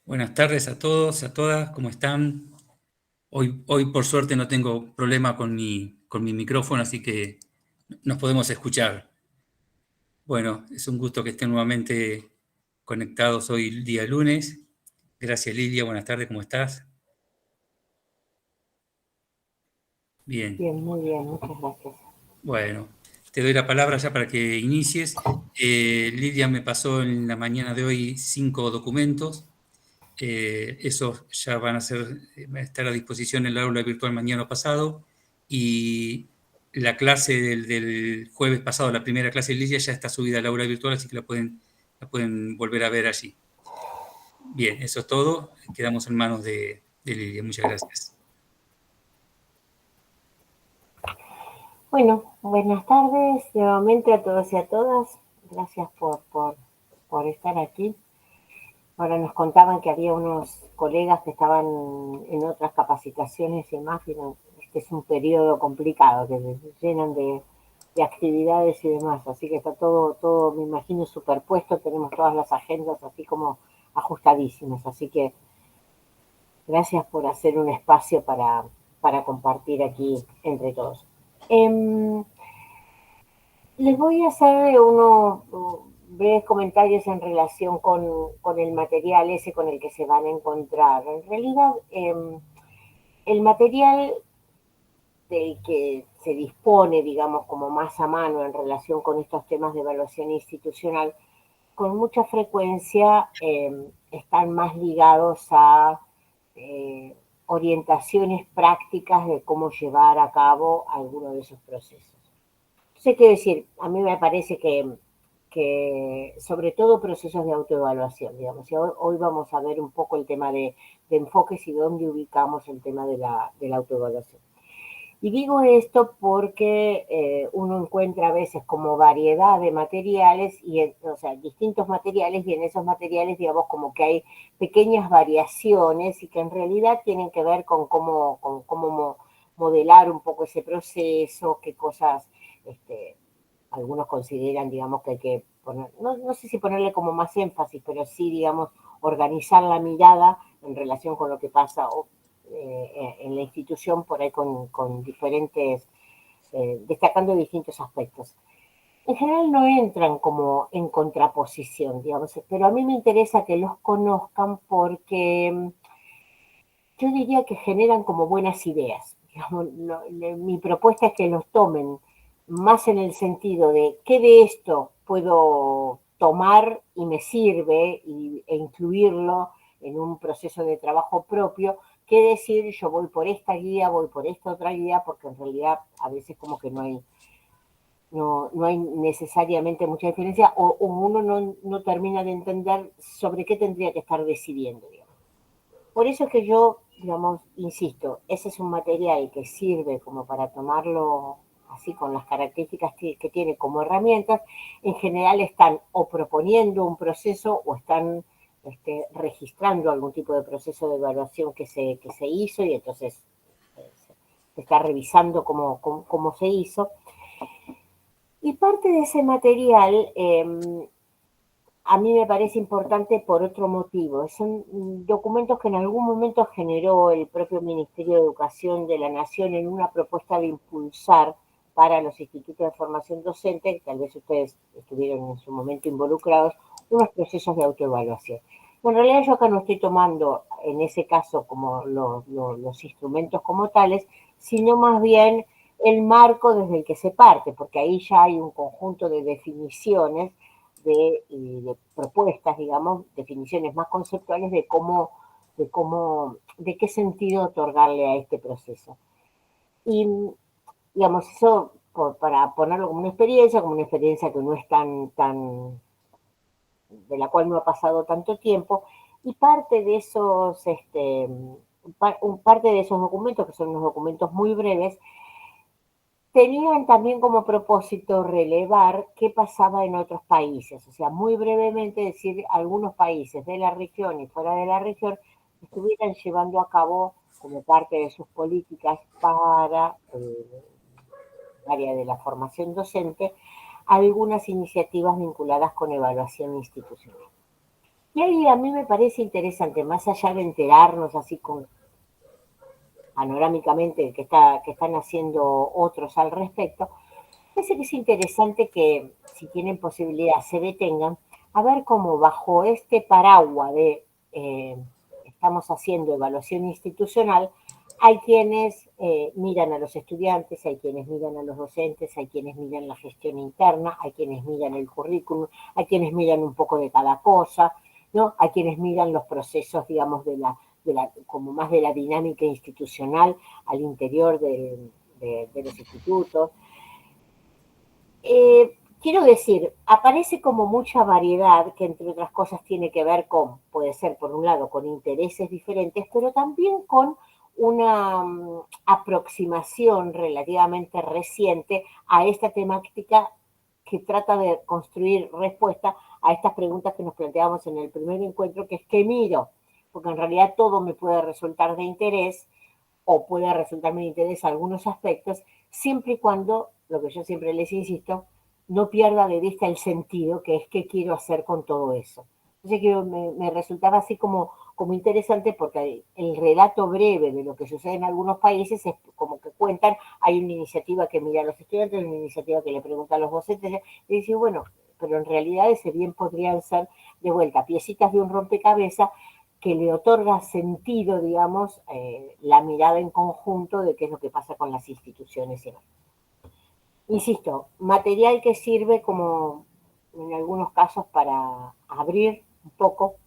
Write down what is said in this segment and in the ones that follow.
Buenas tardes a todos, a todas, ¿cómo están? Hoy por suerte no tengo problema con mi micrófono, así que nos podemos escuchar. Bueno, es un gusto que estén nuevamente conectados hoy el día lunes. Gracias Lilia, buenas tardes, ¿cómo estás? Bien, Bien, muy bien, muchas gracias. bueno, te doy la palabra ya para que inicies. Lilia me pasó en la mañana de hoy 5 documentos. Esos ya van a estar a disposición en el aula virtual mañana pasado y la clase del jueves pasado, la primera clase de Lidia, ya está subida al aula virtual, así que la pueden volver a ver allí. Bien, eso es todo. Quedamos en manos de Lidia. Muchas gracias. Bueno, buenas tardes nuevamente a todos y a todas. Gracias por estar aquí. Ahora nos contaban que había unos colegas que estaban en otras capacitaciones y demás. Pero este es un periodo complicado, que se llenan de actividades y demás. Así que está todo, me imagino, superpuesto. Tenemos todas las agendas así como ajustadísimas. Así que gracias por hacer un espacio para compartir aquí entre todos. Eh, Les voy a hacer unos breves comentarios en relación con el material ese con el que se van a encontrar. En realidad, el material del que se dispone, digamos, como más a mano en relación con estos temas de evaluación institucional, con mucha frecuencia están más ligados a eh, orientaciones prácticas de cómo llevar a cabo alguno de esos procesos. Sé qué decir, a mí me parece que sobre todo procesos de autoevaluación, digamos, y hoy vamos a ver un poco el tema de enfoques y dónde ubicamos el tema de la autoevaluación. Y digo esto porque uno encuentra a veces como variedad de materiales, o sea, distintos materiales, y en esos materiales, digamos, como que hay pequeñas variaciones y que en realidad tienen que ver con cómo modelar un poco ese proceso, qué cosas algunos consideran, digamos, que hay que poner, no sé si ponerle como más énfasis, pero sí, digamos, organizar la mirada en relación con lo que pasa en la institución, por ahí con diferentes, destacando distintos aspectos. En general no entran como en contraposición, digamos, pero a mí me interesa que los conozcan porque yo diría que generan como buenas ideas. Digamos, mi propuesta es que los tomen más en el sentido de qué de esto puedo tomar y me sirve e incluirlo en un proceso de trabajo propio, que decir yo voy por esta guía, voy por esta otra guía, porque en realidad a veces como que no hay necesariamente mucha diferencia o uno no termina de entender sobre qué tendría que estar decidiendo, digamos. Por eso es que yo, digamos, insisto, ese es un material que sirve como para tomarlo así con las características que tiene como herramientas. En general están o proponiendo un proceso o están registrando algún tipo de proceso de evaluación que se hizo y entonces se está revisando cómo se hizo. Y parte de ese material a mí me parece importante por otro motivo. Son documentos que en algún momento generó el propio Ministerio de Educación de la Nación en una propuesta de impulsar para los institutos de formación docente, que tal vez ustedes estuvieron en su momento involucrados, unos procesos de autoevaluación. Bueno, en realidad yo acá no estoy tomando en ese caso como los instrumentos como tales, sino más bien el marco desde el que se parte, porque ahí ya hay un conjunto de definiciones de propuestas, digamos, definiciones más conceptuales de qué sentido otorgarle a este proceso. Y, digamos, eso para ponerlo como una experiencia que no es de la cual no ha pasado tanto tiempo, y parte de esos documentos, que son unos documentos muy breves, tenían también como propósito relevar qué pasaba en otros países, o sea, muy brevemente decir algunos países de la región y fuera de la región estuvieran llevando a cabo como parte de sus políticas para el área de la formación docente algunas iniciativas vinculadas con evaluación institucional. Y ahí a mí me parece interesante, más allá de enterarnos así con panorámicamente que están haciendo otros al respecto, parece que es interesante que, si tienen posibilidad, se detengan a ver cómo bajo este paraguas de estamos haciendo evaluación institucional, hay quienes miran a los estudiantes, hay quienes miran a los docentes, hay quienes miran la gestión interna, hay quienes miran el currículum, hay quienes miran un poco de cada cosa, ¿no? Hay quienes miran los procesos, digamos, como más de la dinámica institucional al interior de los institutos. Quiero decir, aparece como mucha variedad que entre otras cosas tiene que ver con, puede ser por un lado, con intereses diferentes, pero también con una aproximación relativamente reciente a esta temática que trata de construir respuesta a estas preguntas que nos planteamos en el primer encuentro, que es ¿qué miro? Porque en realidad todo me puede resultar de interés o puede resultarme de interés algunos aspectos, siempre y cuando, lo que yo siempre les insisto, no pierda de vista el sentido, que es qué quiero hacer con todo eso. Entonces que me resultaba así como interesante porque el relato breve de lo que sucede en algunos países es como que cuentan, hay una iniciativa que mira a los estudiantes, hay una iniciativa que le pregunta a los docentes, y dice, bueno, pero en realidad ese bien podrían ser de vuelta piecitas de un rompecabezas que le otorga sentido, digamos, la mirada en conjunto de qué es lo que pasa con las instituciones. Insisto, material que sirve como en algunos casos para abrir un poco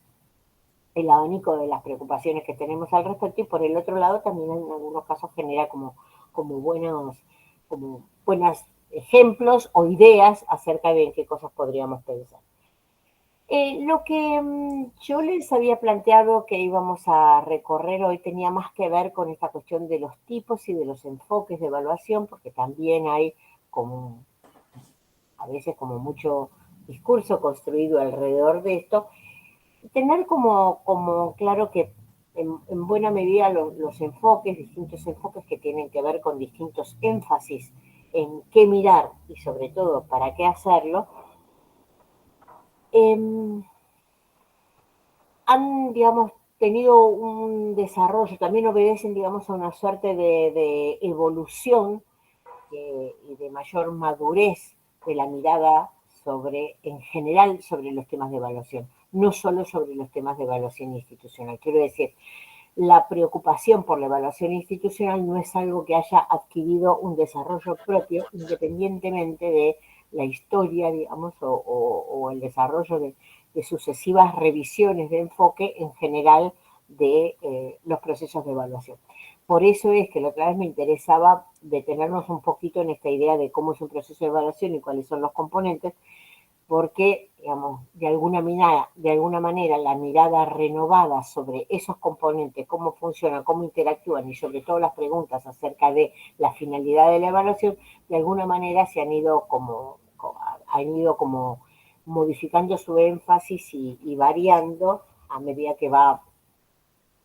el abanico de las preocupaciones que tenemos al respecto y por el otro lado también en algunos casos genera como buenos ejemplos o ideas acerca de en qué cosas podríamos pensar. Lo que yo les había planteado que íbamos a recorrer hoy tenía más que ver con esta cuestión de los tipos y de los enfoques de evaluación, porque también hay como a veces como mucho discurso construido alrededor de esto, tener como claro que en buena medida los enfoques, distintos enfoques que tienen que ver con distintos énfasis en qué mirar y sobre todo para qué hacerlo, eh, han, digamos, tenido un desarrollo, también obedecen, digamos, a una suerte de evolución y de mayor madurez de la mirada sobre, en general, sobre los temas de evaluación, no solo sobre los temas de evaluación institucional. Quiero decir, la preocupación por la evaluación institucional no es algo que haya adquirido un desarrollo propio, independientemente de la historia, digamos, o el desarrollo de sucesivas revisiones de enfoque en general de los procesos de evaluación. Por eso es que la otra vez me interesaba detenernos un poquito en esta idea de cómo es un proceso de evaluación y cuáles son los componentes, porque, digamos, de alguna manera la mirada renovada sobre esos componentes, cómo funcionan, cómo interactúan y sobre todo las preguntas acerca de la finalidad de la evaluación, de alguna manera se han ido como modificando su énfasis y variando a medida que va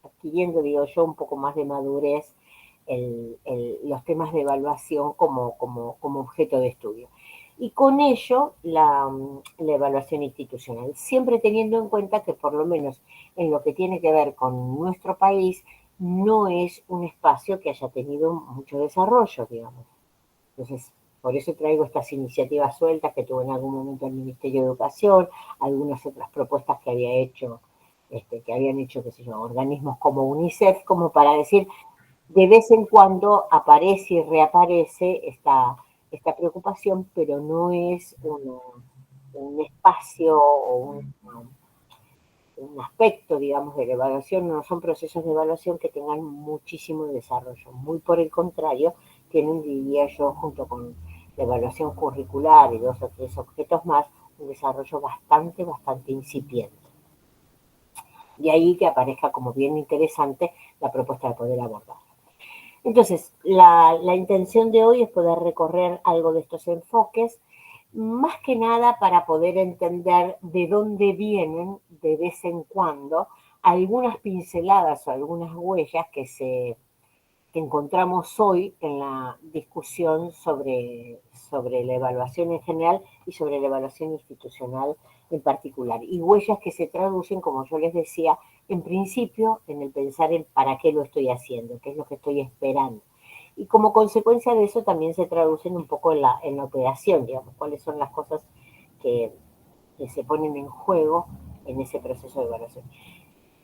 adquiriendo, digo yo, un poco más de madurez los temas de evaluación como objeto de estudio. Y con ello la evaluación institucional, siempre teniendo en cuenta que por lo menos en lo que tiene que ver con nuestro país, no es un espacio que haya tenido mucho desarrollo, digamos. Entonces, por eso traigo estas iniciativas sueltas que tuvo en algún momento el Ministerio de Educación, algunas otras propuestas que habían hecho, qué sé yo, organismos como UNICEF, como para decir, de vez en cuando aparece y reaparece esta preocupación, pero no es un espacio o un aspecto, digamos, de la evaluación, no son procesos de evaluación que tengan muchísimo desarrollo. Muy por el contrario, tienen, diría yo, junto con la evaluación curricular y dos o tres objetos más, un desarrollo bastante incipiente. De ahí que aparezca como bien interesante la propuesta de poder abordar. Entonces, la intención de hoy es poder recorrer algo de estos enfoques, más que nada para poder entender de dónde vienen de vez en cuando algunas pinceladas o algunas huellas que encontramos hoy en la discusión sobre la evaluación en general y sobre la evaluación institucional en particular. Y huellas que se traducen, como yo les decía, en principio en el pensar en para qué lo estoy haciendo, qué es lo que estoy esperando. Y como consecuencia de eso también se traducen un poco en la operación, digamos, cuáles son las cosas que, que se ponen en juego en ese proceso de evaluación.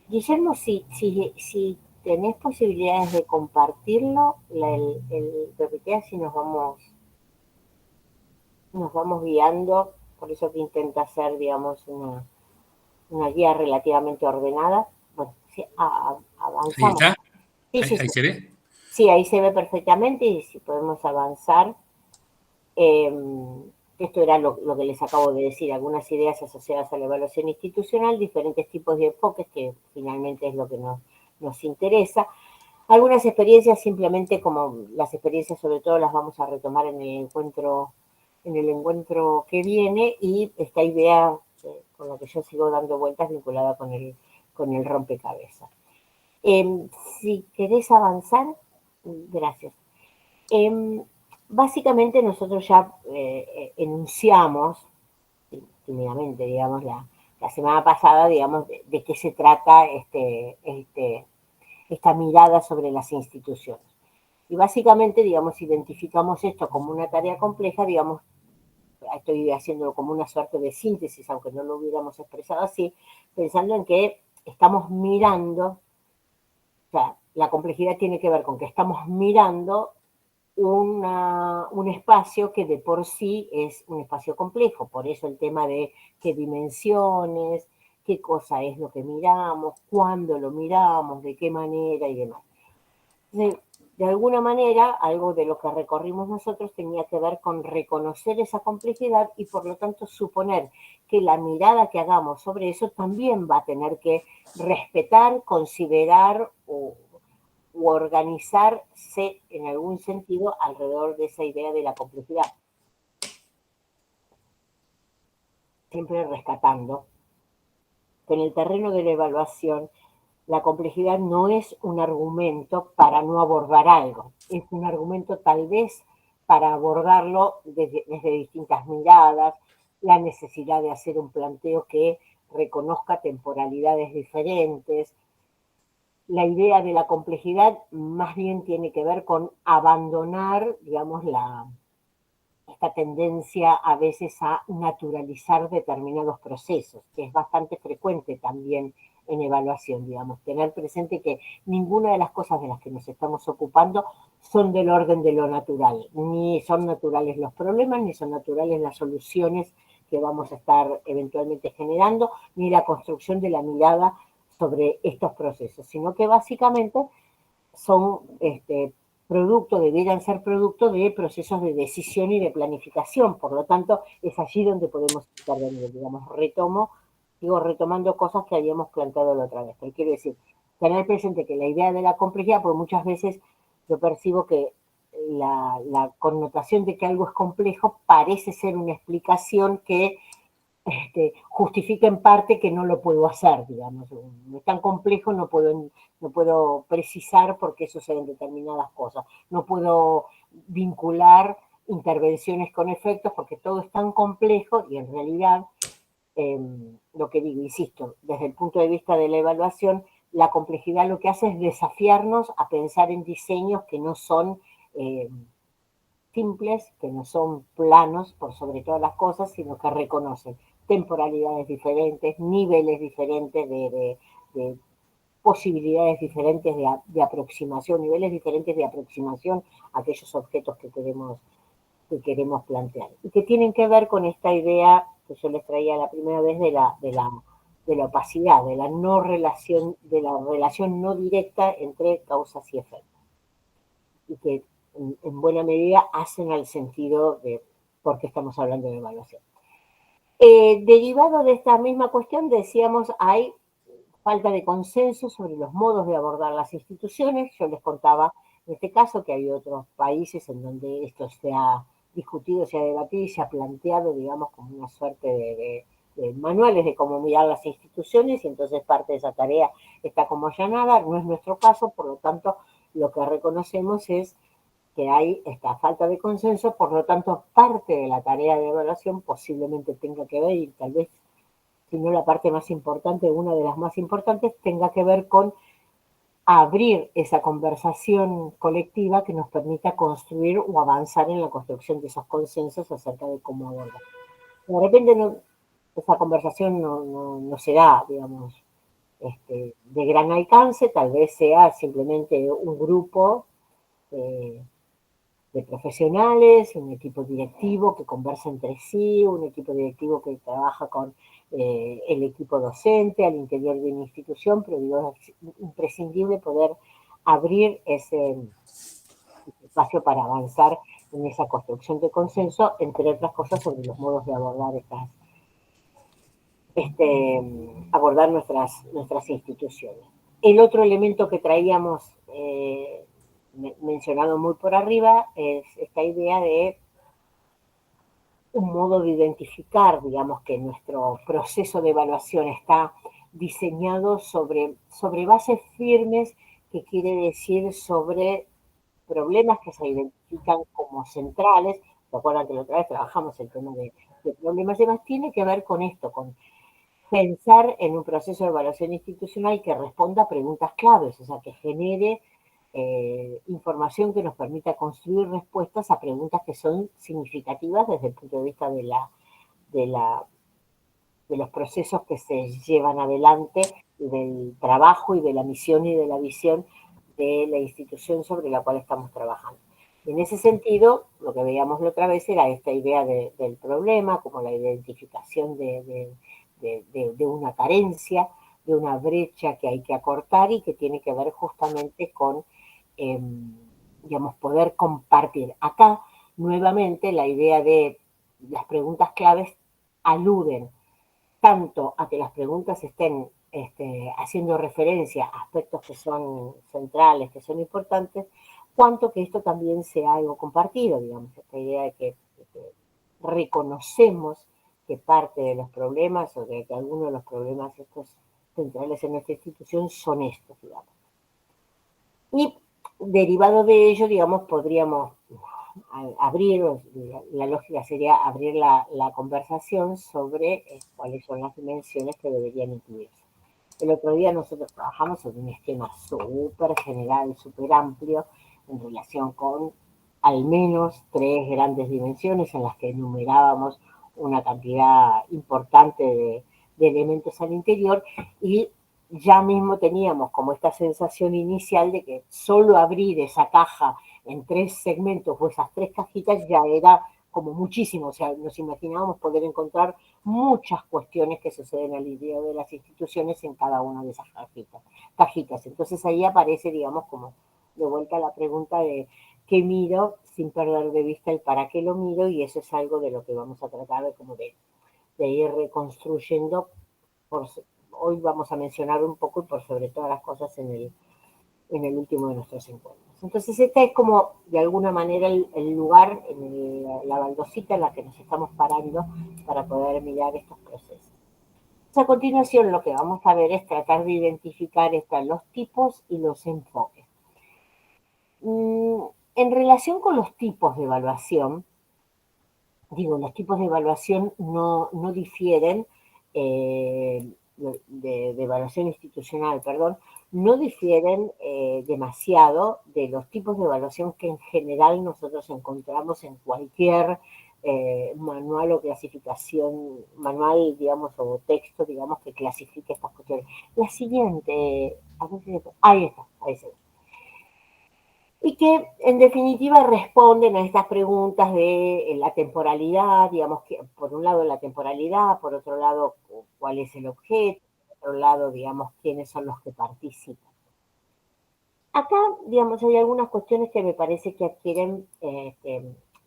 Guillermo, si tenés posibilidades de compartirlo, el PPT, si nos vamos guiando, por eso que intenta hacer, digamos, una guía relativamente ordenada. Bueno, sí, Ahí avanzamos. está, Sí, sí, ahí sí. se ve. Sí, ahí se ve perfectamente y si podemos avanzar. Eh, Esto era lo que les acabo de decir, algunas ideas asociadas a la evaluación institucional, diferentes tipos de enfoques, que finalmente es lo que nos interesa. Algunas experiencias simplemente como las experiencias sobre todo las vamos a retomar en el encuentro que viene y esta idea con la que yo sigo dando vueltas vinculada con el rompecabezas. Si querés avanzar, gracias. Eh, Básicamente nosotros ya enunciamos tímidamente, digamos, la semana pasada, digamos, de qué se trata esta mirada sobre las instituciones. Y básicamente, digamos, identificamos esto como una tarea compleja, digamos, estoy haciendo como una suerte de síntesis, aunque no lo hubiéramos expresado así, pensando en que estamos mirando, o sea, la complejidad tiene que ver con que estamos mirando un espacio que de por sí es un espacio complejo, por eso el tema de qué dimensiones, qué cosa es lo que miramos, cuándo lo miramos, de qué manera y demás. De alguna manera, algo de lo que recorrimos nosotros tenía que ver con reconocer esa complejidad y por lo tanto suponer que la mirada que hagamos sobre eso también va a tener que respetar, considerar u organizarse en algún sentido alrededor de esa idea de la complejidad. Siempre rescatando que en el terreno de la evaluación la complejidad no es un argumento para no abordar algo, es un argumento tal vez para abordarlo desde distintas miradas, la necesidad de hacer un planteo que reconozca temporalidades diferentes. La idea de la complejidad más bien tiene que ver con abandonar, digamos, esta tendencia a veces a naturalizar determinados procesos, que es bastante frecuente también en evaluación, digamos, tener presente que ninguna de las cosas de las que nos estamos ocupando son del orden de lo natural, ni son naturales los problemas, ni son naturales las soluciones que vamos a estar eventualmente generando, ni la construcción de la mirada sobre estos procesos, sino que básicamente son debieran ser producto de procesos de decisión y de planificación. Por lo tanto, es allí donde podemos intervenir. Digamos, sigo retomando cosas que habíamos planteado la otra vez. Pero quiero decir, tener presente que la idea de la complejidad, porque muchas veces yo percibo que la connotación de que algo es complejo parece ser una explicación que justifica en parte que no lo puedo hacer, digamos. No es tan complejo, no puedo precisar por qué suceden determinadas cosas. No puedo vincular intervenciones con efectos porque todo es tan complejo y en realidad, lo que digo, insisto, desde el punto de vista de la evaluación, la complejidad lo que hace es desafiarnos a pensar en diseños que no son simples, que no son planos por sobre todas las cosas, sino que reconocen temporalidades diferentes, niveles diferentes de posibilidades diferentes de aproximación, niveles diferentes de aproximación a aquellos objetos que queremos plantear. Y que tienen que ver con esta idea que yo les traía la primera vez de la opacidad, de la no relación, de la relación no directa entre causas y efectos. Y que en buena medida hacen al sentido de por qué estamos hablando de evaluación. Derivado de esta misma cuestión, decíamos, hay falta de consenso sobre los modos de abordar las instituciones. Yo les contaba en este caso que hay otros países en donde esto se ha discutido, se ha debatido y se ha planteado, digamos, como una suerte de manuales de cómo mirar las instituciones y entonces parte de esa tarea está como allanada. No es nuestro caso, por lo tanto, lo que reconocemos es que hay esta falta de consenso, por lo tanto, parte de la tarea de evaluación posiblemente tenga que ver, y tal vez si no la parte más importante, una de las más importantes, tenga que ver con abrir esa conversación colectiva que nos permita construir o avanzar en la construcción de esos consensos acerca de cómo abordar. De repente esa conversación no será, digamos, de gran alcance, tal vez sea simplemente un grupo eh, de profesionales, un equipo directivo que conversa entre sí, un equipo directivo que trabaja con el equipo docente al interior de una institución, pero digo, es imprescindible poder abrir ese espacio para avanzar en esa construcción de consenso, entre otras cosas sobre los modos de abordar abordar nuestras instituciones. El otro elemento que traíamos mencionado muy por arriba es esta idea de un modo de identificar, digamos, que nuestro proceso de evaluación está diseñado sobre bases firmes, que quiere decir sobre problemas que se identifican como centrales. Recuerdan que la otra vez trabajamos el tema de problemas y demás, tiene que ver con esto, con pensar en un proceso de evaluación institucional que responda a preguntas claves, o sea, que genere información que nos permita construir respuestas a preguntas que son significativas desde el punto de vista de, la, de los procesos que se llevan adelante, del trabajo y de la misión y de la visión de la institución sobre la cual estamos trabajando. En ese sentido, lo que veíamos la otra vez era esta idea del problema, como la identificación de una carencia, de una brecha que hay que acortar y que tiene que ver justamente con, digamos, poder compartir. Acá, nuevamente, la idea de las preguntas claves aluden tanto a que las preguntas estén haciendo referencia a aspectos que son centrales, que son importantes, cuanto que esto también sea algo compartido, digamos, esta idea de que reconocemos que parte de los problemas o de que algunos de los problemas estos centrales en nuestra institución son estos, digamos. Y derivado de ello, digamos, podríamos abrir, la lógica sería abrir la conversación sobre cuáles son las dimensiones que deberían incluirse. El otro día nosotros trabajamos en un esquema súper general, súper amplio, en relación con al menos 3 grandes dimensiones en las que enumerábamos una cantidad importante de elementos al interior, y ya mismo teníamos como esta sensación inicial de que solo abrir esa caja en 3 segmentos o esas 3 cajitas ya era como muchísimo, o sea, nos imaginábamos poder encontrar muchas cuestiones que suceden al interior de las instituciones en cada una de esas cajitas. Entonces ahí aparece, digamos, como de vuelta la pregunta de qué miro, sin perder de vista el para qué lo miro, y eso es algo de lo que vamos a tratar de ir reconstruyendo. Hoy vamos a mencionar un poco y por sobre todas las cosas en el último de nuestros encuentros. Entonces, este es como, de alguna manera, el lugar, la baldosita en la que nos estamos parando para poder mirar estos procesos. A continuación, lo que vamos a ver es tratar de identificar los tipos y los enfoques. En relación con los tipos de evaluación, los tipos de evaluación no difieren, de evaluación institucional, perdón, no difieren demasiado de los tipos de evaluación que en general nosotros encontramos en cualquier manual o clasificación, manual, digamos, o texto, digamos, que clasifique estas cuestiones. La siguiente, ahí está, ahí se ve. Y que en definitiva responden a estas preguntas de la temporalidad, digamos, que por un lado la temporalidad, por otro lado cuál es el objeto, por otro lado, digamos, quiénes son los que participan. Acá, digamos, hay algunas cuestiones que me parece que adquieren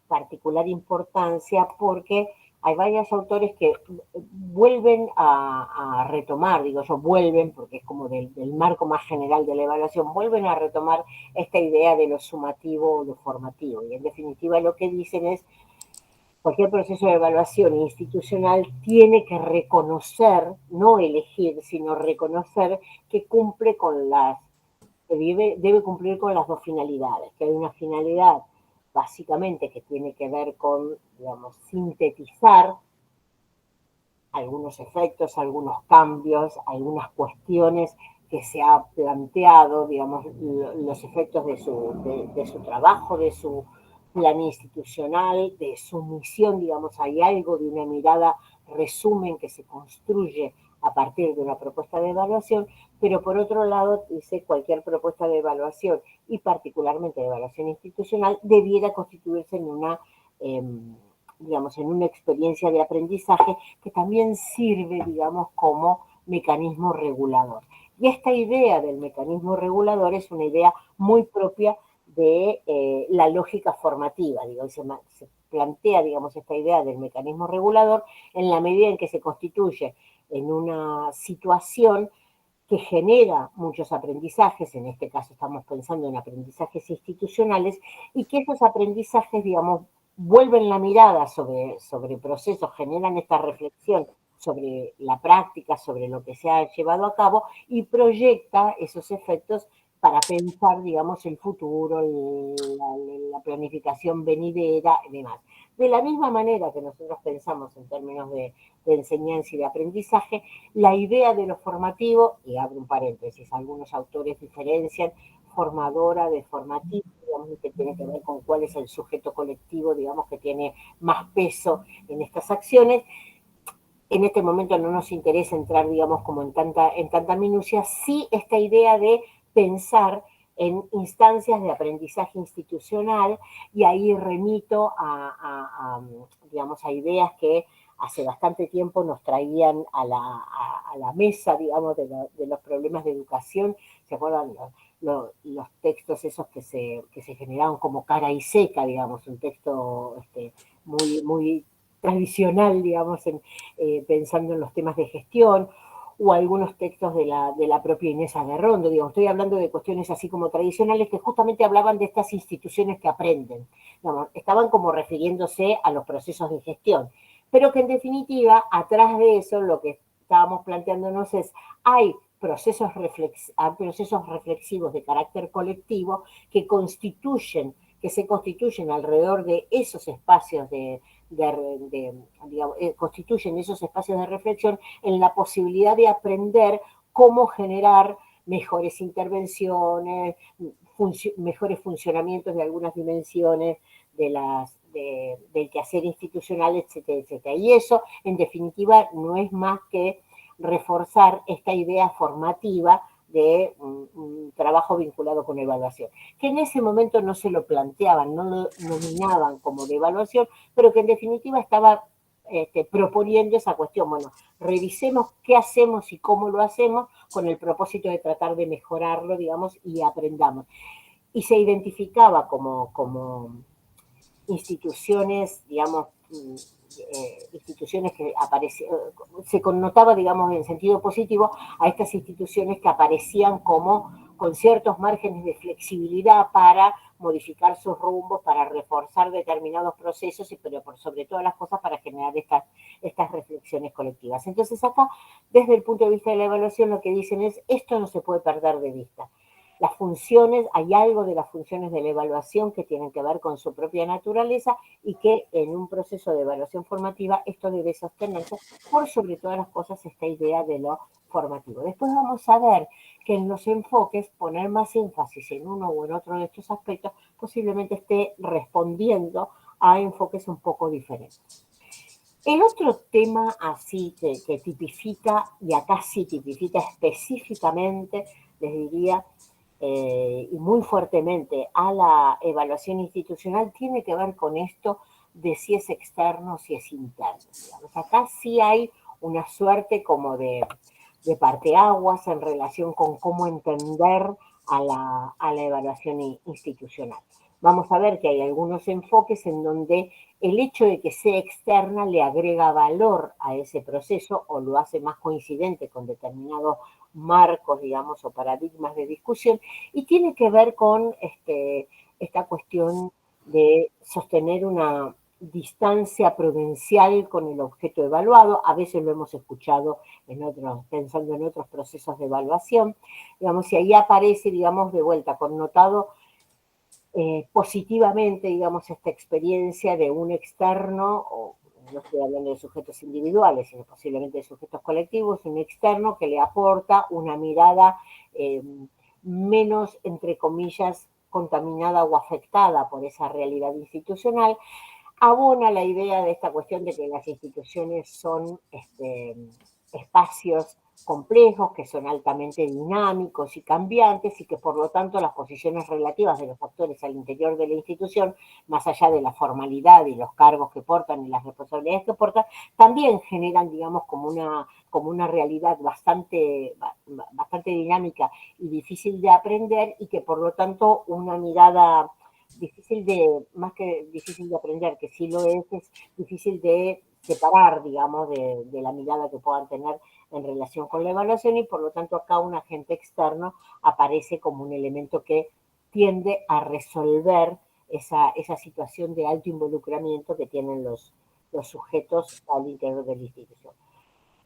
particular importancia, porque hay varios autores que vuelven a retomar, digo yo, vuelven, porque es como del marco más general de la evaluación, vuelven a retomar esta idea de lo sumativo o lo formativo. Y en definitiva lo que dicen es, cualquier proceso de evaluación institucional tiene que reconocer, no elegir, sino reconocer que cumple con debe cumplir con las dos finalidades, que hay una finalidad básicamente que tiene que ver con, digamos, sintetizar algunos efectos, algunos cambios, algunas cuestiones que se ha planteado, digamos, los efectos de su trabajo, de su plan institucional, de su misión, digamos, hay algo de una mirada resumen que se construye a partir de una propuesta de evaluación, pero por otro lado, dice, cualquier propuesta de evaluación y particularmente de evaluación institucional debiera constituirse en una, digamos, en una experiencia de aprendizaje que también sirve, digamos, como mecanismo regulador. Y esta idea del mecanismo regulador es una idea muy propia de la lógica formativa, digamos, se plantea, digamos, esta idea del mecanismo regulador en la medida en que se constituye en una situación que genera muchos aprendizajes, en este caso estamos pensando en aprendizajes institucionales, y que esos aprendizajes, digamos, vuelven la mirada sobre procesos, generan esta reflexión sobre la práctica, sobre lo que se ha llevado a cabo, y proyecta esos efectos para pensar, digamos, el futuro, la planificación venidera y demás. De la misma manera que nosotros pensamos en términos de enseñanza y de aprendizaje, la idea de lo formativo, y abro un paréntesis, algunos autores diferencian formadora de formativo, digamos, que tiene que ver con cuál es el sujeto colectivo, digamos, que tiene más peso en estas acciones. En este momento no nos interesa entrar, digamos, como en tanta minucia, sí esta idea de pensar en instancias de aprendizaje institucional, y ahí remito digamos, a ideas que hace bastante tiempo nos traían a la mesa, digamos, de los problemas de educación. ¿Se acuerdan los textos esos que se generaron como cara y seca, digamos, un texto muy tradicional, digamos, pensando en los temas de gestión, o algunos textos de la propia Inés Aguerrondo, digamos, estoy hablando de cuestiones así como tradicionales que justamente hablaban de estas instituciones que aprenden, digamos, estaban como refiriéndose a los procesos de gestión, pero que en definitiva, atrás de eso, lo que estábamos planteándonos es, hay procesos reflexivos de carácter colectivo que se constituyen alrededor de esos espacios digamos, constituyen esos espacios de reflexión en la posibilidad de aprender cómo generar mejores intervenciones, mejores funcionamientos de algunas dimensiones del quehacer institucional, etcétera, etcétera. Y eso, en definitiva, no es más que reforzar esta idea formativa de un trabajo vinculado con evaluación, que en ese momento no se lo planteaban, no lo nominaban como de evaluación, pero que en definitiva estaba proponiendo esa cuestión. Bueno, revisemos qué hacemos y cómo lo hacemos con el propósito de tratar de mejorarlo, digamos, y aprendamos. Y se identificaba como instituciones, digamos, instituciones que se connotaba, digamos, en sentido positivo a estas instituciones que aparecían como con ciertos márgenes de flexibilidad para modificar sus rumbos, para reforzar determinados procesos, pero por sobre todas las cosas para generar estas reflexiones colectivas. Entonces acá, desde el punto de vista de la evaluación, lo que dicen es, esto no se puede perder de vista. Las funciones, hay algo de las funciones de la evaluación que tienen que ver con su propia naturaleza, y que en un proceso de evaluación formativa esto debe sostenerse por sobre todas las cosas, esta idea de lo formativo. Después vamos a ver que en los enfoques poner más énfasis en uno o en otro de estos aspectos posiblemente esté respondiendo a enfoques un poco diferentes. El otro tema así que tipifica, y acá sí tipifica específicamente, les diría, y muy fuertemente a la evaluación institucional, tiene que ver con esto de si es externo o si es interno. Digamos. Acá sí hay una suerte como de parteaguas en relación con cómo entender a la evaluación institucional. Vamos a ver que hay algunos enfoques en donde el hecho de que sea externa le agrega valor a ese proceso o lo hace más coincidente con determinados marcos, digamos, o paradigmas de discusión, y tiene que ver con esta cuestión de sostener una distancia prudencial con el objeto evaluado. A veces lo hemos escuchado pensando en otros procesos de evaluación, digamos, y ahí aparece, digamos, de vuelta connotado positivamente, digamos, esta experiencia de un externo, o no estoy hablando de sujetos individuales, sino posiblemente de sujetos colectivos, un externo que le aporta una mirada menos, entre comillas, contaminada o afectada por esa realidad institucional, abona la idea de esta cuestión de que las instituciones son espacios complejos, que son altamente dinámicos y cambiantes y que por lo tanto las posiciones relativas de los actores al interior de la institución, más allá de la formalidad y los cargos que portan y las responsabilidades que portan, también generan, digamos, como una realidad bastante dinámica y difícil de aprender y que por lo tanto una mirada más que difícil de aprender, que sí lo es difícil de separar, digamos, de la mirada que puedan tener en relación con la evaluación y por lo tanto acá un agente externo aparece como un elemento que tiende a resolver esa situación de alto involucramiento que tienen los sujetos al interior de la institución.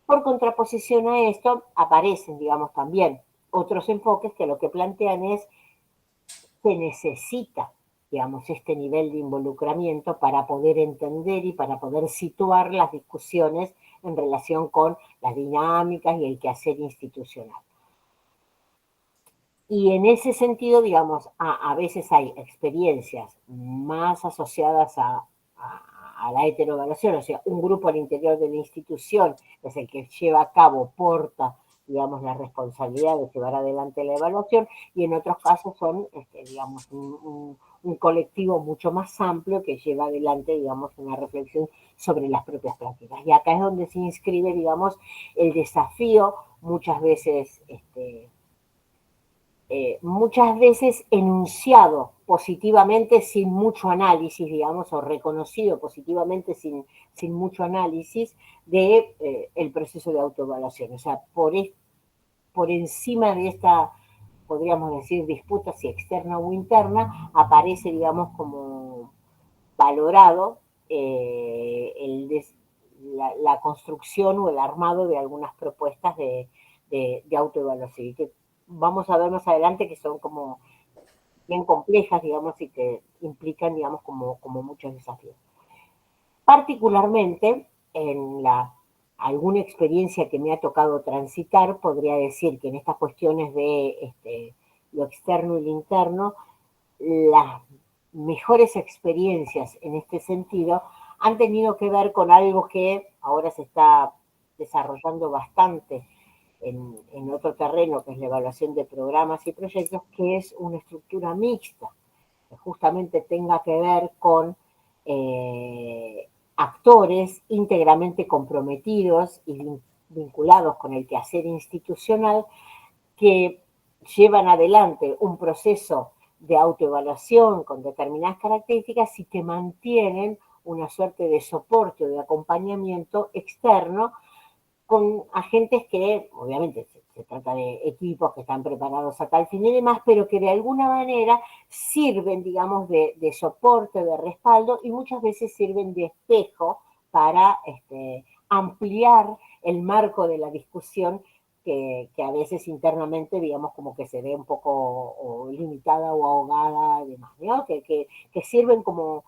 Por contraposición a esto aparecen, digamos, también otros enfoques que lo que plantean es que necesita, digamos, este nivel de involucramiento para poder entender y para poder situar las discusiones en relación con las dinámicas y el quehacer institucional. Y en ese sentido, digamos, a veces hay experiencias más asociadas a la heteroevaluación, o sea, un grupo al interior de la institución es el que lleva a cabo, porta, digamos, la responsabilidad de llevar adelante la evaluación, y en otros casos son, digamos, un colectivo mucho más amplio que lleva adelante, digamos, una reflexión sobre las propias prácticas. Y acá es donde se inscribe, digamos, el desafío, muchas veces enunciado positivamente sin mucho análisis, digamos, o reconocido positivamente sin mucho análisis el proceso de autoevaluación. O sea, por encima de esta, podríamos decir, disputa, si externa o interna, aparece, digamos, como valorado la construcción o el armado de algunas propuestas de autoevaluación. Y que vamos a ver más adelante que son como bien complejas, digamos, y que implican, digamos, como muchos desafíos. Particularmente, alguna experiencia que me ha tocado transitar, podría decir que en estas cuestiones de lo externo y lo interno, las mejores experiencias en este sentido han tenido que ver con algo que ahora se está desarrollando bastante en otro terreno, que es la evaluación de programas y proyectos, que es una estructura mixta, que justamente tenga que ver con actores íntegramente comprometidos y vinculados con el quehacer institucional que llevan adelante un proceso de autoevaluación con determinadas características y que mantienen una suerte de soporte o de acompañamiento externo con agentes que, obviamente, se trata de equipos que están preparados a tal fin y demás, pero que de alguna manera sirven, digamos, de soporte, de respaldo y muchas veces sirven de espejo para ampliar el marco de la discusión que a veces internamente, digamos, como que se ve un poco o limitada o ahogada, además, ¿no? Que sirven como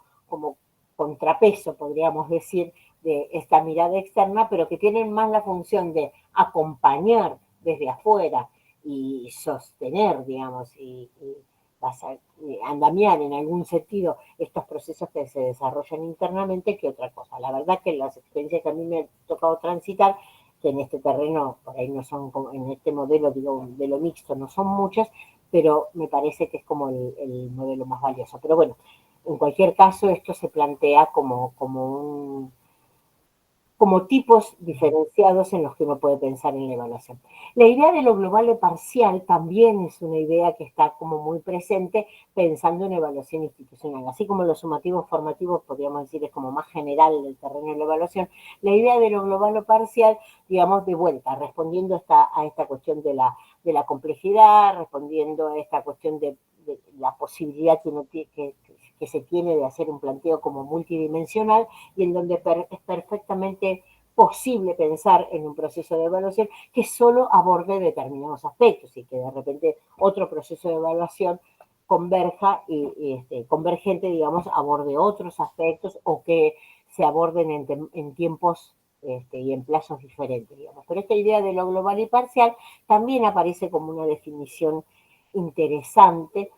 contrapeso, podríamos decir, de esta mirada externa, pero que tienen más la función de acompañar desde afuera y sostener, digamos, y andamiar en algún sentido estos procesos que se desarrollan internamente que otra cosa. La verdad que las experiencias que a mí me ha tocado transitar, que en este terreno, por ahí no son, en este modelo, digo, de lo mixto, no son muchas, pero me parece que es como el modelo más valioso. Pero bueno, en cualquier caso, esto se plantea como tipos diferenciados en los que uno puede pensar en la evaluación. La idea de lo global o parcial también es una idea que está como muy presente pensando en evaluación institucional. Así como los sumativos formativos, podríamos decir, es como más general del terreno de la evaluación, la idea de lo global o parcial, digamos, de vuelta, respondiendo a esta cuestión de la complejidad, respondiendo a esta cuestión de la posibilidad que uno tiene, que se tiene de hacer un planteo como multidimensional y en donde es perfectamente posible pensar en un proceso de evaluación que solo aborde determinados aspectos y que de repente otro proceso de evaluación convergente, digamos, aborde otros aspectos o que se aborden en tiempos y en plazos diferentes, digamos. Pero esta idea de lo global y parcial también aparece como una definición interesante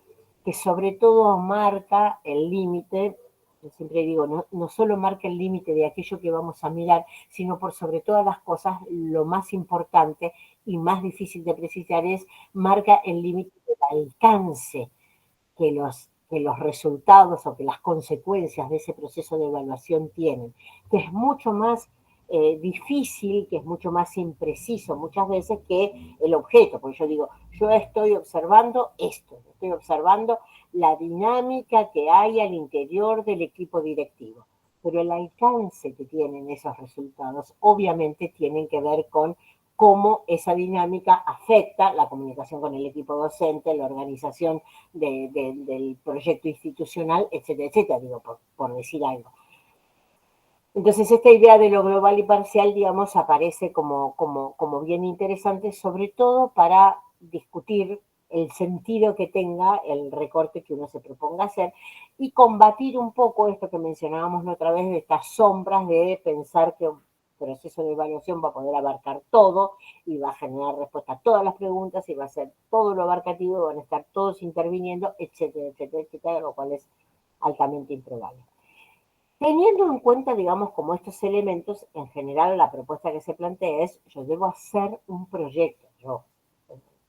que sobre todo marca el límite, yo siempre digo, no solo marca el límite de aquello que vamos a mirar, sino por sobre todas las cosas, lo más importante y más difícil de precisar es, marca el límite del alcance que los resultados o que las consecuencias de ese proceso de evaluación tienen, que es mucho más difícil, que es mucho más impreciso muchas veces que el objeto, porque yo digo, yo estoy observando esto, estoy observando la dinámica que hay al interior del equipo directivo, pero el alcance que tienen esos resultados obviamente tienen que ver con cómo esa dinámica afecta la comunicación con el equipo docente, la organización del proyecto institucional, etcétera, etcétera, digo, por decir algo. Entonces, esta idea de lo global y parcial, digamos, aparece como bien interesante, sobre todo para discutir el sentido que tenga el recorte que uno se proponga hacer y combatir un poco esto que mencionábamos la otra vez de estas sombras de pensar que un proceso de evaluación va a poder abarcar todo y va a generar respuesta a todas las preguntas y va a ser todo lo abarcativo, van a estar todos interviniendo, etcétera, etcétera, etcétera, lo cual es altamente improbable. Teniendo en cuenta, digamos, como estos elementos, en general la propuesta que se plantea es, yo debo hacer un proyecto, yo,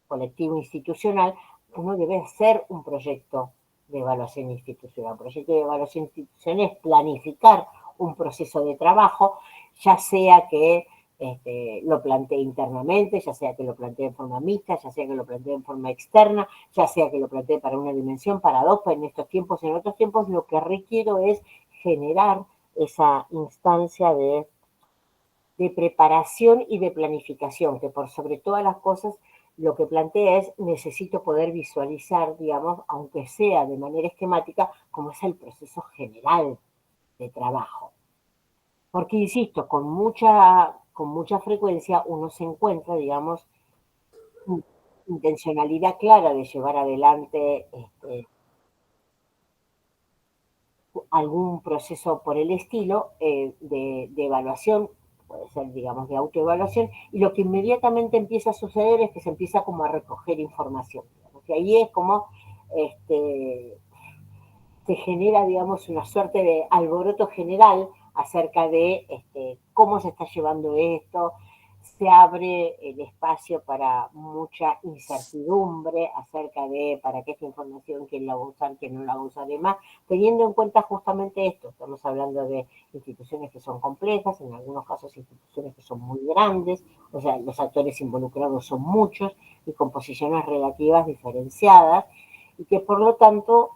colectivo institucional, uno debe hacer un proyecto de evaluación institucional. Un proyecto de evaluación institucional es planificar un proceso de trabajo, ya sea que lo plantee internamente, ya sea que lo plantee en forma mixta, ya sea que lo plantee en forma externa, ya sea que lo plantee para una dimensión, para dos, en estos tiempos, en otros tiempos, lo que requiero es generar esa instancia de preparación y de planificación, que por sobre todas las cosas lo que plantea es necesito poder visualizar, digamos, aunque sea de manera esquemática, cómo es el proceso general de trabajo. Porque, insisto, con mucha frecuencia uno se encuentra, digamos, intencionalidad clara de llevar adelante algún proceso por el estilo de evaluación, puede ser, digamos, de autoevaluación, y lo que inmediatamente empieza a suceder es que se empieza como a recoger información. Digamos, y ahí es como se genera, digamos, una suerte de alboroto general acerca de cómo se está llevando esto, se abre el espacio para mucha incertidumbre acerca de para qué esta información, quién la va a usar, quién no la va a usar, demás, teniendo en cuenta justamente esto. Estamos hablando de instituciones que son complejas, en algunos casos instituciones que son muy grandes, o sea, los actores involucrados son muchos y con posiciones relativas diferenciadas, y que por lo tanto,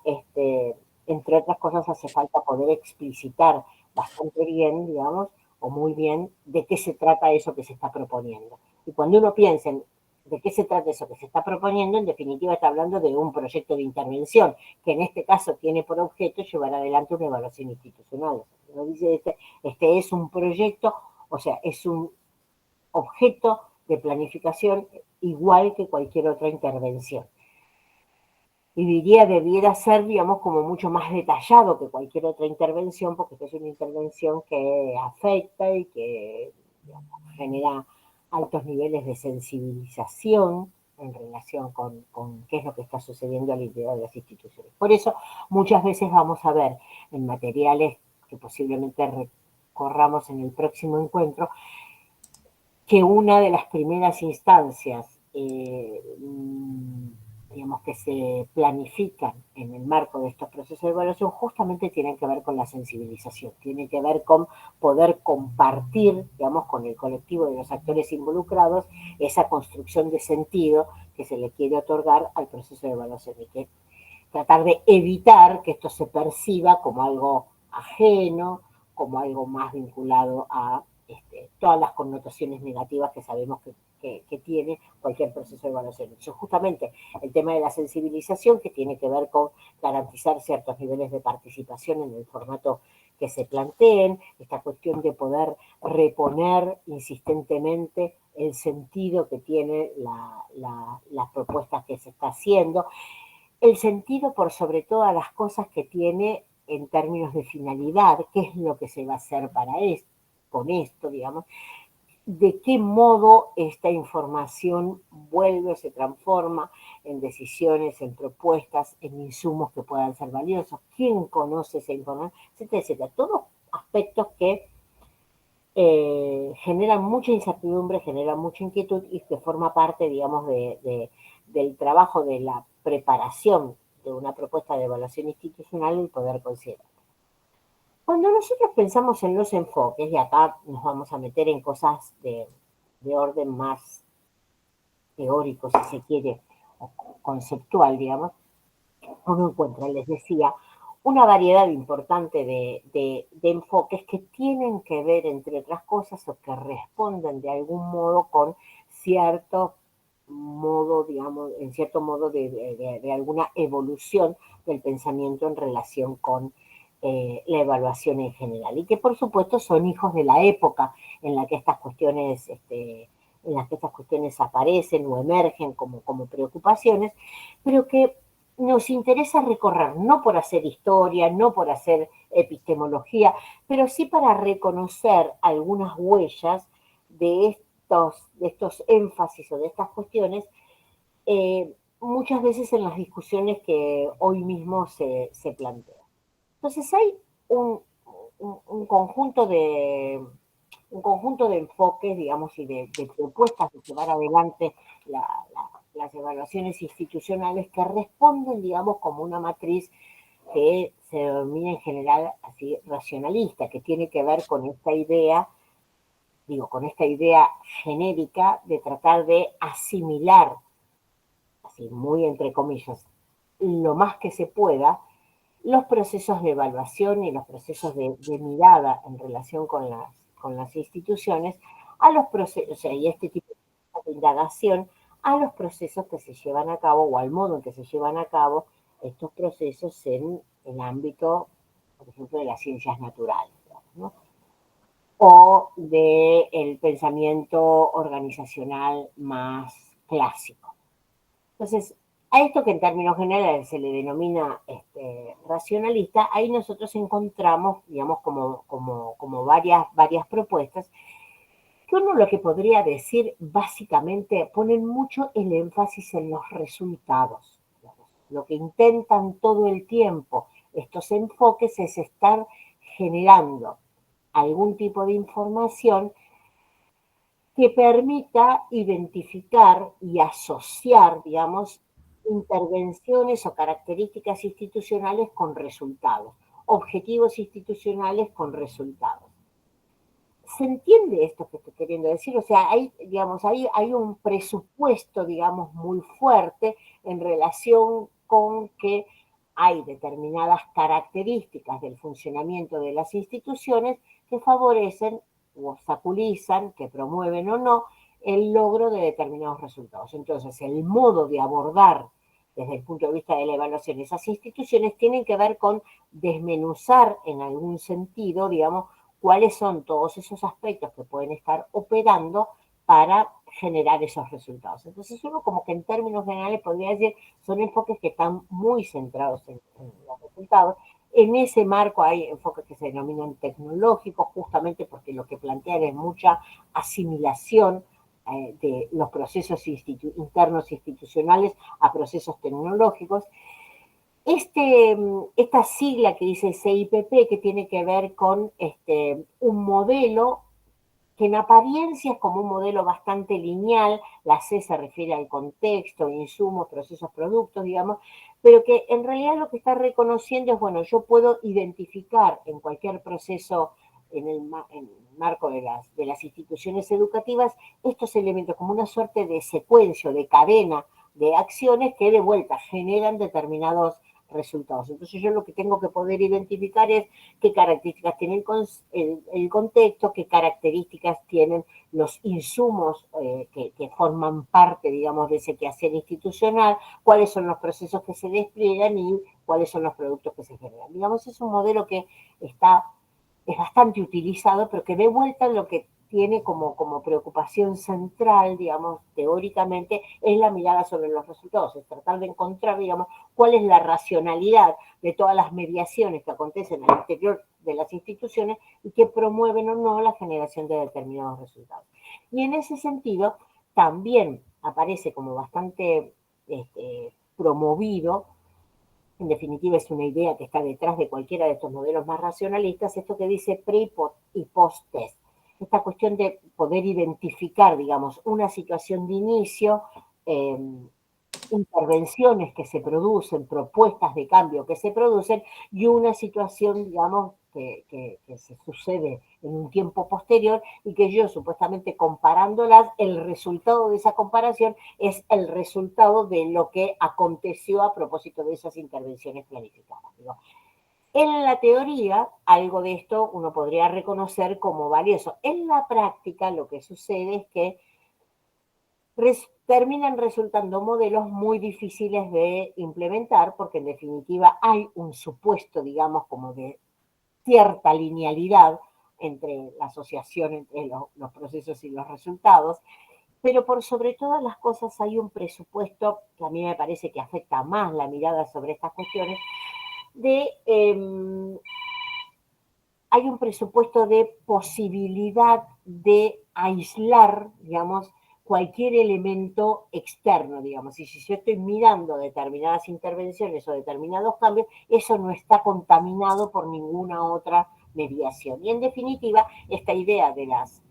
entre otras cosas, hace falta poder explicitar bastante bien, digamos, o muy bien, de qué se trata eso que se está proponiendo. Y cuando uno piensa en de qué se trata eso que se está proponiendo, en definitiva está hablando de un proyecto de intervención, que en este caso tiene por objeto llevar adelante una evaluación institucional. Uno dice, este es un proyecto, o sea, es un objeto de planificación igual que cualquier otra intervención. Y diría debiera ser, digamos, como mucho más detallado que cualquier otra intervención, porque esta es una intervención que afecta y que, digamos, genera altos niveles de sensibilización en relación con qué es lo que está sucediendo al interior de las instituciones. Por eso, muchas veces vamos a ver en materiales que posiblemente recorramos en el próximo encuentro, que una de las primeras instancias digamos, que se planifican en el marco de estos procesos de evaluación justamente tienen que ver con la sensibilización, tienen que ver con poder compartir, digamos, con el colectivo de los actores involucrados esa construcción de sentido que se le quiere otorgar al proceso de evaluación y que tratar de evitar que esto se perciba como algo ajeno, como algo más vinculado a todas las connotaciones negativas que sabemos que tiene cualquier proceso de evaluación. Eso justamente el tema de la sensibilización, que tiene que ver con garantizar ciertos niveles de participación en el formato que se planteen, esta cuestión de poder reponer insistentemente el sentido que tiene las propuestas que se está haciendo, el sentido por sobre todas las cosas que tiene en términos de finalidad, qué es lo que se va a hacer con esto, digamos, de qué modo esta información vuelve o se transforma en decisiones, en propuestas, en insumos que puedan ser valiosos, quién conoce esa información, etcétera, etcétera. Todos aspectos que generan mucha incertidumbre, generan mucha inquietud y que forma parte, digamos, del trabajo de la preparación de una propuesta de evaluación institucional el poder considerar. Cuando nosotros pensamos en los enfoques, y acá nos vamos a meter en cosas de orden más teórico, si se quiere, o conceptual, digamos, uno encuentra, les decía, una variedad importante de enfoques que tienen que ver, entre otras cosas, o que responden de algún modo con cierto modo, digamos, en cierto modo de alguna evolución del pensamiento en relación con la evaluación en general. Y que, por supuesto, son hijos de la época en la que estas cuestiones aparecen o emergen como preocupaciones, pero que nos interesa recorrer, no por hacer historia, no por hacer epistemología, pero sí para reconocer algunas huellas de estos énfasis o de estas cuestiones, muchas veces en las discusiones que hoy mismo se plantean. Entonces hay un, un conjunto de enfoques, digamos, y de propuestas de llevar adelante las evaluaciones institucionales que responden, digamos, como una matriz que se denomina en general así racionalista, que tiene que ver con esta idea, con esta idea genérica de tratar de asimilar, así muy entre comillas, lo más que se pueda, los procesos de evaluación y los procesos de mirada en relación con las instituciones, a los procesos, o sea, y este tipo de indagación, a los procesos que se llevan a cabo o al modo en que se llevan a cabo estos procesos en el ámbito, por ejemplo, de las ciencias naturales, ¿no? O del pensamiento organizacional más clásico. Entonces, a esto que en términos generales se le denomina racionalista, ahí nosotros encontramos, digamos, como varias propuestas, que uno lo que podría decir básicamente ponen mucho el énfasis en los resultados. Lo que intentan todo el tiempo estos enfoques es estar generando algún tipo de información que permita identificar y asociar, digamos, intervenciones o características institucionales con resultados, objetivos institucionales con resultados. ¿Se entiende esto que estoy queriendo decir? O sea, hay un presupuesto, digamos, muy fuerte en relación con que hay determinadas características del funcionamiento de las instituciones que favorecen o obstaculizan, que promueven o no, el logro de determinados resultados. Entonces, el modo de abordar desde el punto de vista de la evaluación esas instituciones tienen que ver con desmenuzar en algún sentido, digamos, cuáles son todos esos aspectos que pueden estar operando para generar esos resultados. Entonces uno como que en términos generales podría decir, son enfoques que están muy centrados en los resultados. En ese marco hay enfoques que se denominan tecnológicos, justamente porque lo que plantean es mucha asimilación de los procesos internos institucionales a procesos tecnológicos. Esta sigla que dice CIPP, que tiene que ver con un modelo que en apariencia es como un modelo bastante lineal, la C se refiere al contexto, insumos, procesos, productos, digamos, pero que en realidad lo que está reconociendo es, bueno, yo puedo identificar en cualquier proceso en el marco de las instituciones educativas estos elementos como una suerte de secuencia, de cadena de acciones que de vuelta generan determinados resultados. Entonces yo lo que tengo que poder identificar es qué características tiene el contexto, qué características tienen los insumos que forman parte, digamos, de ese quehacer institucional, cuáles son los procesos que se despliegan y cuáles son los productos que se generan. Digamos, es un modelo que es bastante utilizado, pero que de vuelta lo que tiene como preocupación central, digamos, teóricamente, es la mirada sobre los resultados, es tratar de encontrar, digamos, cuál es la racionalidad de todas las mediaciones que acontecen al interior de las instituciones y que promueven o no la generación de determinados resultados. Y en ese sentido, también aparece como bastante promovido, en definitiva es una idea que está detrás de cualquiera de estos modelos más racionalistas, esto que dice pre y post-test. Esta cuestión de poder identificar, digamos, una situación de inicio, eh, intervenciones que se producen, propuestas de cambio que se producen y una situación, digamos, que se sucede en un tiempo posterior y que yo supuestamente comparándolas, el resultado de esa comparación es el resultado de lo que aconteció a propósito de esas intervenciones planificadas. Digo, en la teoría, algo de esto uno podría reconocer como valioso. En la práctica, lo que sucede es que terminan resultando modelos muy difíciles de implementar porque en definitiva hay un supuesto, digamos, como de cierta linealidad entre la asociación entre los procesos y los resultados, pero por sobre todas las cosas hay un presupuesto que a mí me parece que afecta más la mirada sobre estas cuestiones, hay un presupuesto de posibilidad de aislar, digamos, cualquier elemento externo, digamos. Y si yo estoy mirando determinadas intervenciones o determinados cambios, eso no está contaminado por ninguna otra mediación. Y en definitiva, esta idea de las,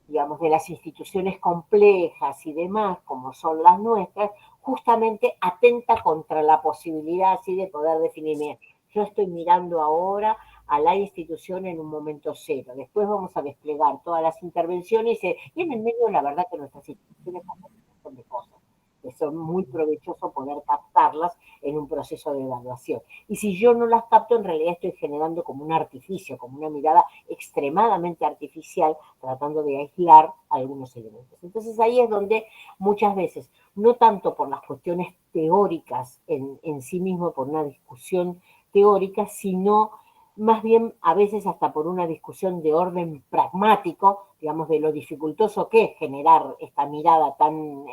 digamos, de las instituciones complejas y demás, como son las nuestras, justamente atenta contra la posibilidad así de poder definir, yo estoy mirando ahora a la institución en un momento cero, después vamos a desplegar todas las intervenciones y en el medio la verdad que nuestras instituciones hacen un montón de cosas que son muy provechoso poder captarlas en un proceso de evaluación. Y si yo no las capto, en realidad estoy generando como un artificio, como una mirada extremadamente artificial, tratando de aislar algunos elementos. Entonces ahí es donde muchas veces, no tanto por las cuestiones teóricas en sí mismo, por una discusión teórica, sino más bien a veces hasta por una discusión de orden pragmático, digamos, de lo dificultoso que es generar esta mirada tan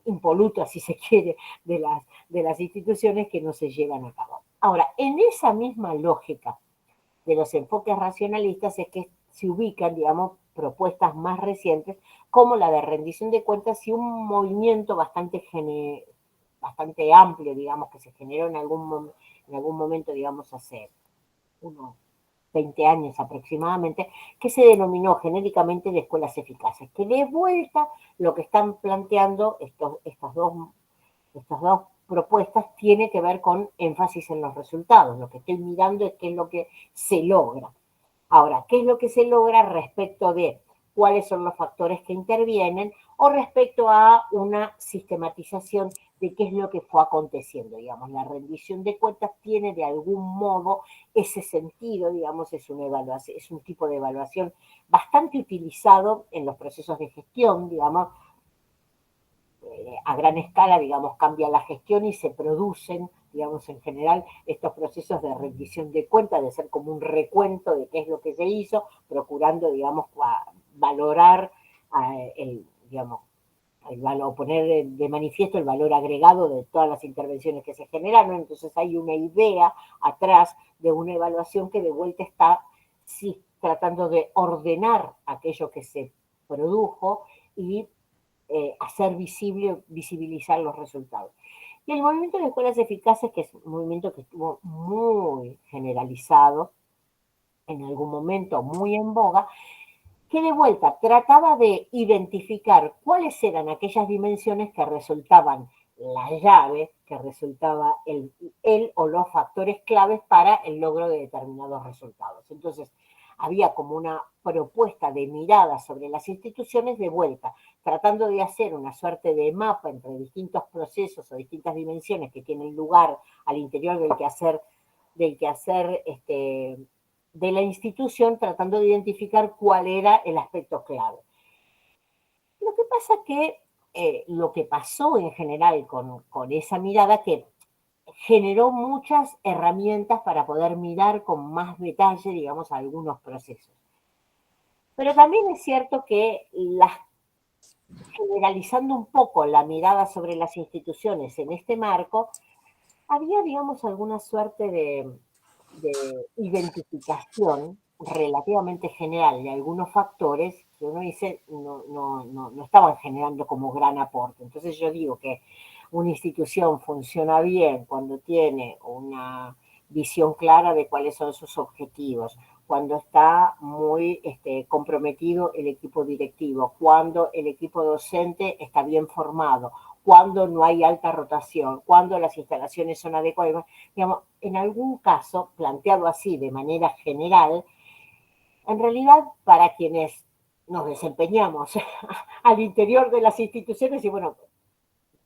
impoluta, si se quiere, de las instituciones que no se llevan a cabo. Ahora, en esa misma lógica de los enfoques racionalistas es que se ubican, digamos, propuestas más recientes como la de rendición de cuentas y un movimiento bastante amplio, digamos, que se generó en algún momento, digamos, hace unos 20 años aproximadamente, que se denominó genéricamente de escuelas eficaces, que de vuelta lo que están planteando estas dos propuestas tiene que ver con énfasis en los resultados. Lo que estoy mirando es qué es lo que se logra. Ahora, ¿qué es lo que se logra respecto de cuáles son los factores que intervienen o respecto a una sistematización de qué es lo que fue aconteciendo? Digamos, la rendición de cuentas tiene de algún modo ese sentido, digamos, es una evaluación, es un tipo de evaluación bastante utilizado en los procesos de gestión, digamos, a gran escala, digamos, cambia la gestión y se producen, digamos, en general, estos procesos de rendición de cuentas, de ser como un recuento de qué es lo que se hizo, procurando, digamos, valorar digamos, o poner de manifiesto el valor agregado de todas las intervenciones que se generaron. Entonces hay una idea atrás de una evaluación que de vuelta está sí, tratando de ordenar aquello que se produjo y hacer visibilizar los resultados. Y el movimiento de escuelas eficaces, que es un movimiento que estuvo muy generalizado, en algún momento muy en boga, que de vuelta trataba de identificar cuáles eran aquellas dimensiones que resultaban la llave, que resultaba el o los factores claves para el logro de determinados resultados. Entonces, había como una propuesta de mirada sobre las instituciones de vuelta, tratando de hacer una suerte de mapa entre distintos procesos o distintas dimensiones que tienen lugar al interior del quehacer de la institución, tratando de identificar cuál era el aspecto clave. Lo que pasa es que lo que pasó en general con esa mirada, que generó muchas herramientas para poder mirar con más detalle, digamos, algunos procesos. Pero también es cierto que generalizando un poco la mirada sobre las instituciones en este marco, había, digamos, alguna suerte de identificación relativamente general de algunos factores que uno dice no estaban generando como gran aporte. Entonces yo digo que una institución funciona bien cuando tiene una visión clara de cuáles son sus objetivos, cuando está muy comprometido el equipo directivo, cuando el equipo docente está bien formado, cuando no hay alta rotación, cuando las instalaciones son adecuadas. Digamos, en algún caso, planteado así de manera general, en realidad para quienes nos desempeñamos al interior de las instituciones, y bueno,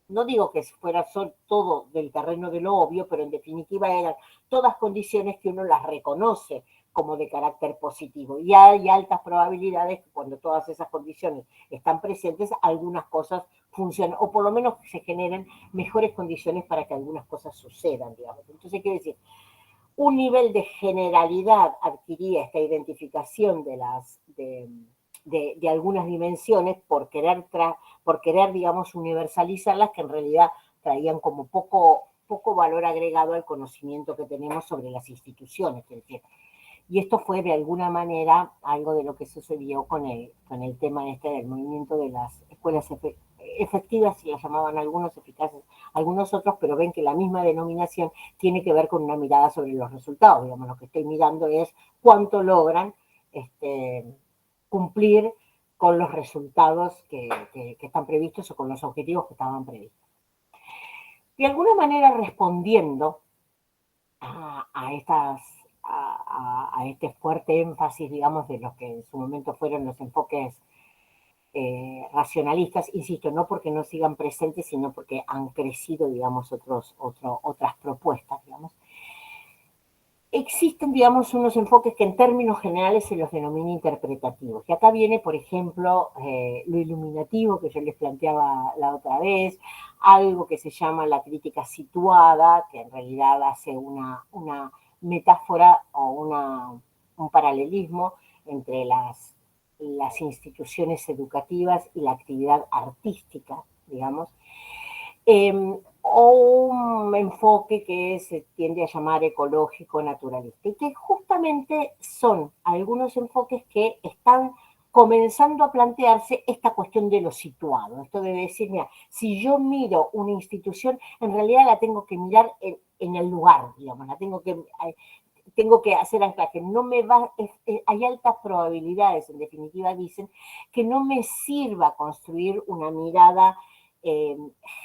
no digo que fuera todo del terreno de lo obvio, pero en definitiva eran todas condiciones que uno las reconoce como de carácter positivo. Y hay altas probabilidades que cuando todas esas condiciones están presentes, algunas cosas funcionan, o por lo menos se generen mejores condiciones para que algunas cosas sucedan, digamos. Entonces, quiere decir, un nivel de generalidad adquiría esta identificación de algunas dimensiones por querer, digamos, universalizarlas, que en realidad traían como poco valor agregado al conocimiento que tenemos sobre las instituciones. Y esto fue de alguna manera algo de lo que sucedió con el tema del movimiento de las escuelas efectivas, si las llamaban algunos, eficaces algunos otros, pero ven que la misma denominación tiene que ver con una mirada sobre los resultados. Digamos, lo que estoy mirando es cuánto logran cumplir con los resultados que están previstos o con los objetivos que estaban previstos. De alguna manera, respondiendo a este fuerte énfasis, digamos, de los que en su momento fueron los enfoques racionalistas, insisto, no porque no sigan presentes, sino porque han crecido, digamos, otras propuestas, digamos. Existen, digamos, unos enfoques que en términos generales se los denomina interpretativos. Y acá viene, por ejemplo, lo iluminativo que yo les planteaba la otra vez, algo que se llama la crítica situada, que en realidad hace una metáfora o un paralelismo entre las instituciones educativas y la actividad artística, digamos. O un enfoque que se tiende a llamar ecológico naturalista, y que justamente son algunos enfoques que están comenzando a plantearse esta cuestión de lo situado. Esto de decir, mira, si yo miro una institución, en realidad la tengo que mirar en el lugar, digamos, tengo que hacer anclaje. No me va, hay altas probabilidades, en definitiva dicen, que no me sirva construir una mirada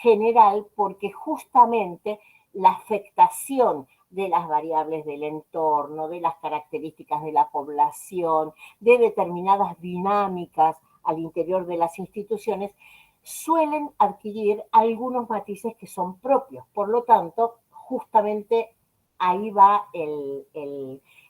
general, porque justamente la afectación de las variables del entorno, de las características de la población, de determinadas dinámicas al interior de las instituciones, suelen adquirir algunos matices que son propios. Por lo tanto, justamente ahí va el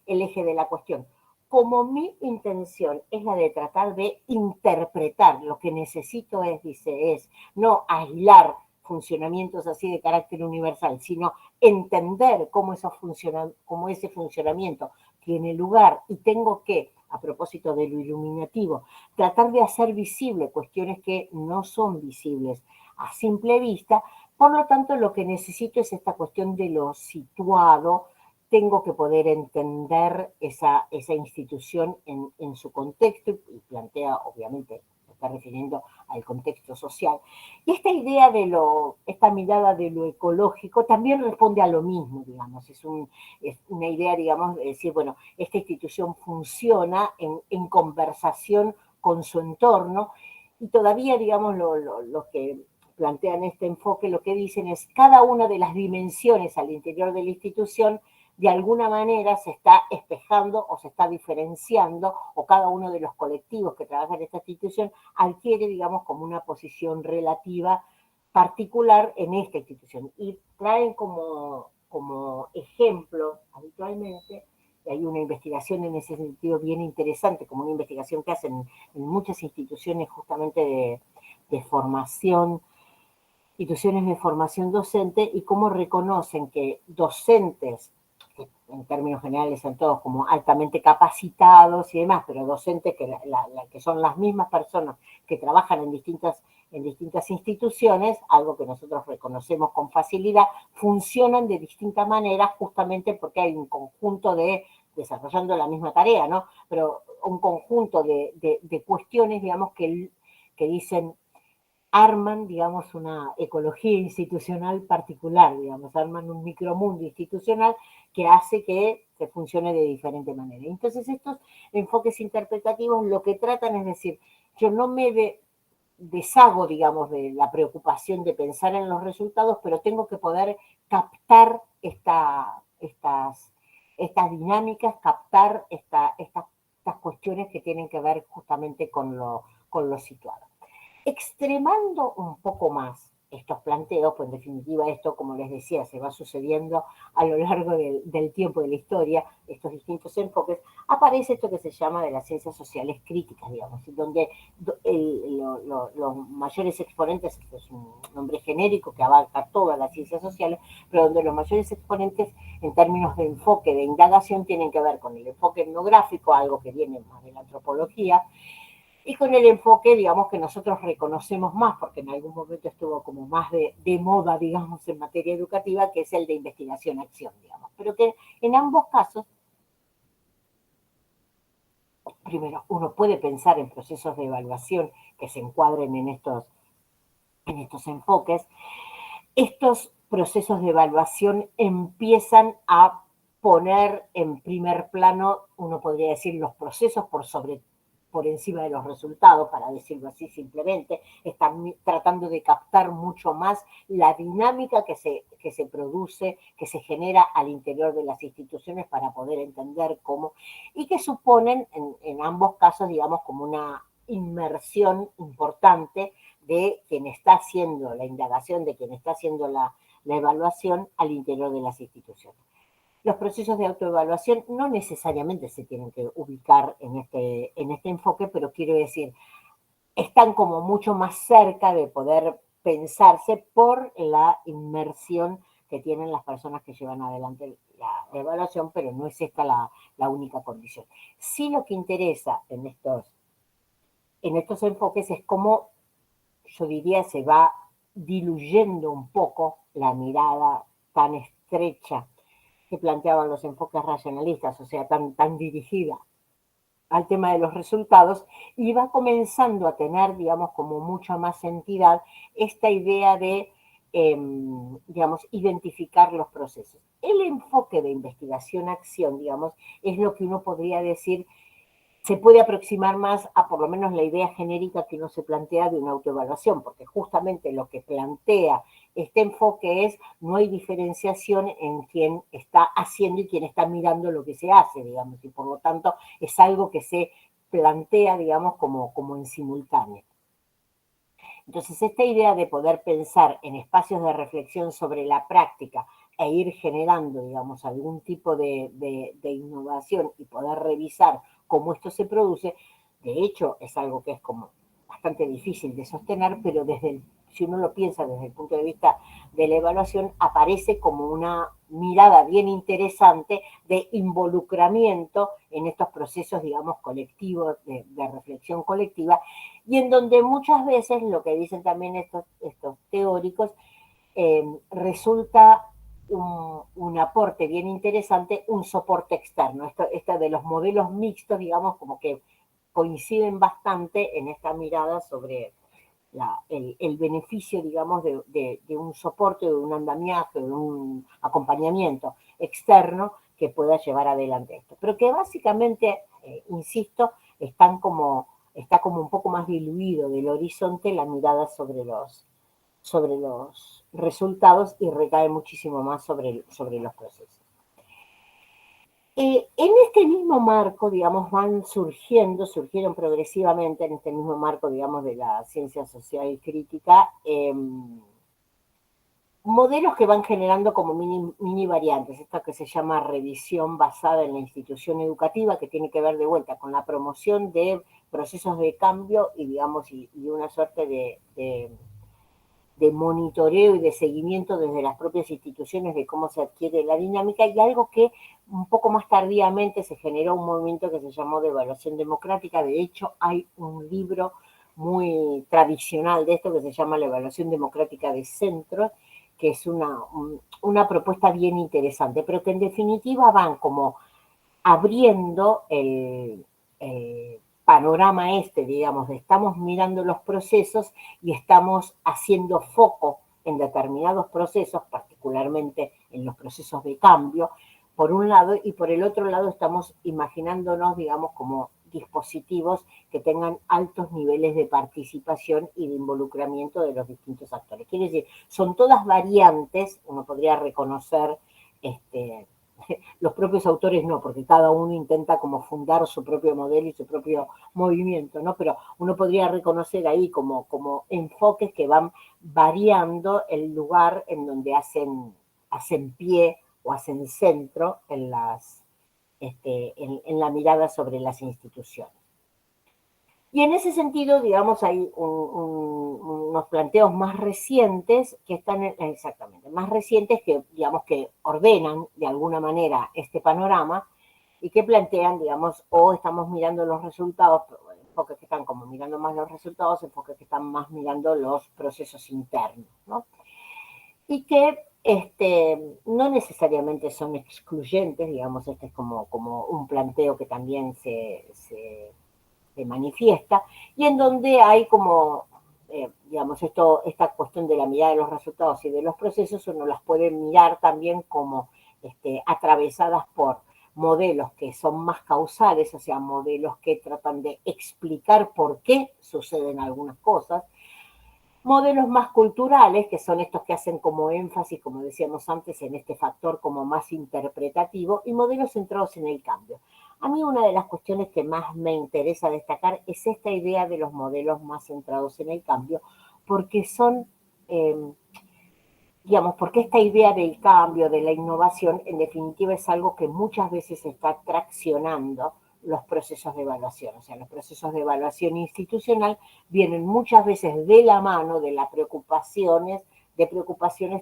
eje de la cuestión. Como mi intención es la de tratar de interpretar, lo que necesito es no aislar funcionamientos así de carácter universal, sino entender cómo ese funcionamiento tiene lugar, y tengo que, a propósito de lo iluminativo, tratar de hacer visible cuestiones que no son visibles a simple vista. Por lo tanto, lo que necesito es esta cuestión de lo situado. Tengo que poder entender esa institución en su contexto, y plantea, obviamente, se está refiriendo al contexto social. Y esta idea esta mirada de lo ecológico también responde a lo mismo, digamos, es una idea, digamos, de decir, bueno, esta institución funciona en conversación con su entorno, y todavía, digamos, lo que plantean este enfoque, lo que dicen es cada una de las dimensiones al interior de la institución de alguna manera se está espejando o se está diferenciando, o cada uno de los colectivos que trabajan en esta institución adquiere, digamos, como una posición relativa particular en esta institución. Y traen como ejemplo habitualmente, y hay una investigación en ese sentido bien interesante, como una investigación que hacen en muchas instituciones justamente de formación instituciones de formación docente y cómo reconocen que docentes, que en términos generales son todos como altamente capacitados y demás, pero docentes que son las mismas personas que trabajan en distintas instituciones, algo que nosotros reconocemos con facilidad, funcionan de distinta manera justamente porque hay un conjunto desarrollando la misma tarea, ¿no? Pero un conjunto de cuestiones, digamos, que dicen, arman, digamos, una ecología institucional particular, digamos, arman un micromundo institucional que hace que se funcione de diferente manera. Entonces, estos enfoques interpretativos lo que tratan es decir, yo no me deshago, digamos, de la preocupación de pensar en los resultados, pero tengo que poder captar estas dinámicas, captar estas cuestiones que tienen que ver justamente con lo situado. Extremando un poco más estos planteos, pues en definitiva esto, como les decía, se va sucediendo a lo largo del tiempo de la historia, estos distintos enfoques, aparece esto que se llama de las ciencias sociales críticas, digamos, donde los mayores exponentes, esto es un nombre genérico que abarca todas las ciencias sociales, pero donde los mayores exponentes en términos de enfoque, de indagación, tienen que ver con el enfoque etnográfico, algo que viene más de la antropología, y con el enfoque, digamos, que nosotros reconocemos más, porque en algún momento estuvo como más de moda, digamos, en materia educativa, que es el de investigación-acción, digamos. Pero que en ambos casos, primero, uno puede pensar en procesos de evaluación que se encuadren en estos enfoques. Estos procesos de evaluación empiezan a poner en primer plano, uno podría decir, los procesos por encima de los resultados, para decirlo así simplemente, están tratando de captar mucho más la dinámica que se produce, que se genera al interior de las instituciones para poder entender cómo, y que suponen en ambos casos, digamos, como una inmersión importante de quien está haciendo la indagación, de quien está haciendo la evaluación al interior de las instituciones. Los procesos de autoevaluación no necesariamente se tienen que ubicar en este enfoque, pero quiero decir, están como mucho más cerca de poder pensarse por la inmersión que tienen las personas que llevan adelante la evaluación, pero no es esta la única condición. Sí, lo que interesa en estos enfoques es cómo, yo diría, se va diluyendo un poco la mirada tan estrecha que planteaban los enfoques racionalistas, o sea, tan dirigida al tema de los resultados, y va comenzando a tener, digamos, como mucha más entidad esta idea de, digamos, identificar los procesos. El enfoque de investigación-acción, digamos, es lo que uno podría decir se puede aproximar más a por lo menos la idea genérica que uno se plantea de una autoevaluación, porque justamente lo que plantea este enfoque es no hay diferenciación en quien está haciendo y quien está mirando lo que se hace, digamos, y por lo tanto es algo que se plantea, digamos, como en simultáneo. Entonces, esta idea de poder pensar en espacios de reflexión sobre la práctica e ir generando, digamos, algún tipo de innovación y poder revisar cómo esto se produce, de hecho, es algo que es como bastante difícil de sostener, pero si uno lo piensa desde el punto de vista de la evaluación, aparece como una mirada bien interesante de involucramiento en estos procesos, digamos, colectivos, de reflexión colectiva, y en donde muchas veces lo que dicen también estos teóricos resulta un aporte bien interesante, un soporte externo. Esto de los modelos mixtos, digamos, como que coinciden bastante en esta mirada sobre el beneficio, digamos, de un soporte, de un andamiaje, de un acompañamiento externo que pueda llevar adelante esto. Pero que básicamente, insisto, está como un poco más diluido del horizonte la mirada sobre los resultados y recae muchísimo más sobre los procesos. En este mismo marco, digamos, surgieron progresivamente en este mismo marco, digamos, de la ciencia social y crítica, modelos que van generando como mini variantes, esto que se llama revisión basada en la institución educativa, que tiene que ver de vuelta con la promoción de procesos de cambio y, digamos, y una suerte de monitoreo y de seguimiento desde las propias instituciones de cómo se adquiere la dinámica, y algo que un poco más tardíamente se generó un movimiento que se llamó de evaluación democrática. De hecho, hay un libro muy tradicional de esto que se llama la evaluación democrática de centros, que es una propuesta bien interesante, pero que en definitiva van como abriendo el panorama digamos, de estamos mirando los procesos y estamos haciendo foco en determinados procesos, particularmente en los procesos de cambio, por un lado, y por el otro lado estamos imaginándonos, digamos, como dispositivos que tengan altos niveles de participación y de involucramiento de los distintos actores. Quiere decir, son todas variantes, uno podría reconocer, los propios autores no, porque cada uno intenta como fundar su propio modelo y su propio movimiento, ¿no? Pero uno podría reconocer ahí como enfoques que van variando el lugar en donde hacen pie o hacen centro en la mirada sobre las instituciones. Y en ese sentido, digamos, hay unos planteos más recientes que están, exactamente, más recientes que, digamos, que ordenan de alguna manera este panorama y que plantean, digamos, o estamos mirando los resultados, enfoques que están como mirando más los resultados, enfoques que están más mirando los procesos internos, ¿no? Y que no necesariamente son excluyentes, digamos, este es como un planteo que también se manifiesta, y en donde hay como, digamos, esta cuestión de la mirada de los resultados y de los procesos, uno las puede mirar también como atravesadas por modelos que son más causales, o sea, modelos que tratan de explicar por qué suceden algunas cosas, modelos más culturales, que son estos que hacen como énfasis, como decíamos antes, en este factor como más interpretativo, y modelos centrados en el cambio. A mí una de las cuestiones que más me interesa destacar es esta idea de los modelos más centrados en el cambio, porque son, digamos, porque esta idea del cambio, de la innovación, en definitiva es algo que muchas veces está traccionando los procesos de evaluación. O sea, los procesos de evaluación institucional vienen muchas veces de la mano de las preocupaciones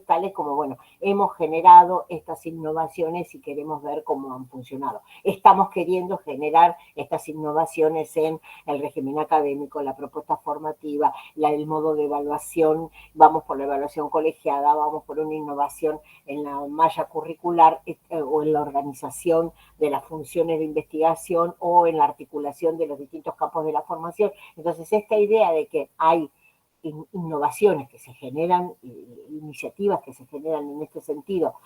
tales como, bueno, hemos generado estas innovaciones y queremos ver cómo han funcionado. Estamos queriendo generar estas innovaciones en el régimen académico, la propuesta formativa, el modo de evaluación, vamos por la evaluación colegiada, vamos por una innovación en la malla curricular o en la organización de las funciones de investigación o en la articulación de los distintos campos de la formación. Entonces, esta idea de que hay innovaciones que se generan, iniciativas que se generan en este sentido,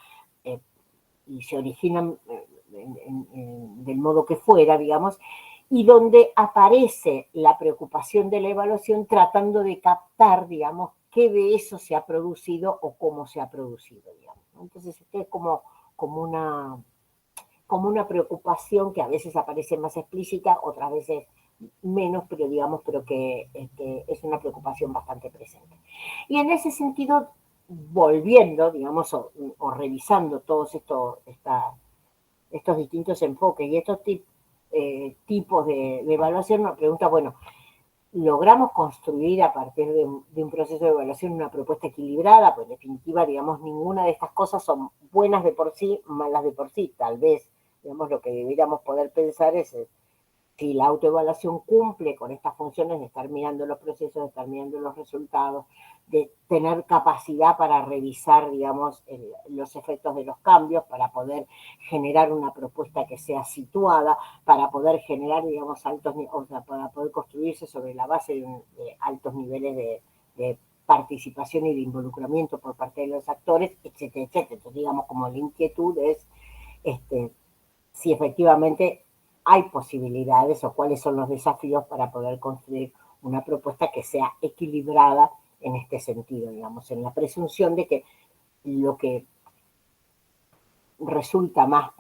y se originan del modo que fuera, digamos, y donde aparece la preocupación de la evaluación tratando de captar, digamos, qué de eso se ha producido o cómo se ha producido, digamos. Entonces, esto es como una preocupación que a veces aparece más explícita, otras veces menos, pero digamos, pero que es una preocupación bastante presente. Y en ese sentido, volviendo, digamos, o revisando todos estos distintos enfoques y estos tipos de evaluación, nos pregunta, bueno, ¿logramos construir a partir de un proceso de evaluación una propuesta equilibrada? Pues en definitiva, digamos, ninguna de estas cosas son buenas de por sí, malas de por sí. Tal vez, digamos, lo que deberíamos poder pensar es si la autoevaluación cumple con estas funciones de estar mirando los procesos, de estar mirando los resultados, de tener capacidad para revisar, digamos, los efectos de los cambios, para poder generar una propuesta que sea situada, para poder generar, digamos, o sea, para poder construirse sobre la base de altos niveles de participación y de involucramiento por parte de los actores, etcétera, etcétera. Entonces, digamos, como la inquietud es si efectivamente hay posibilidades o cuáles son los desafíos para poder construir una propuesta que sea equilibrada en este sentido, digamos, en la presunción de que lo que resulta más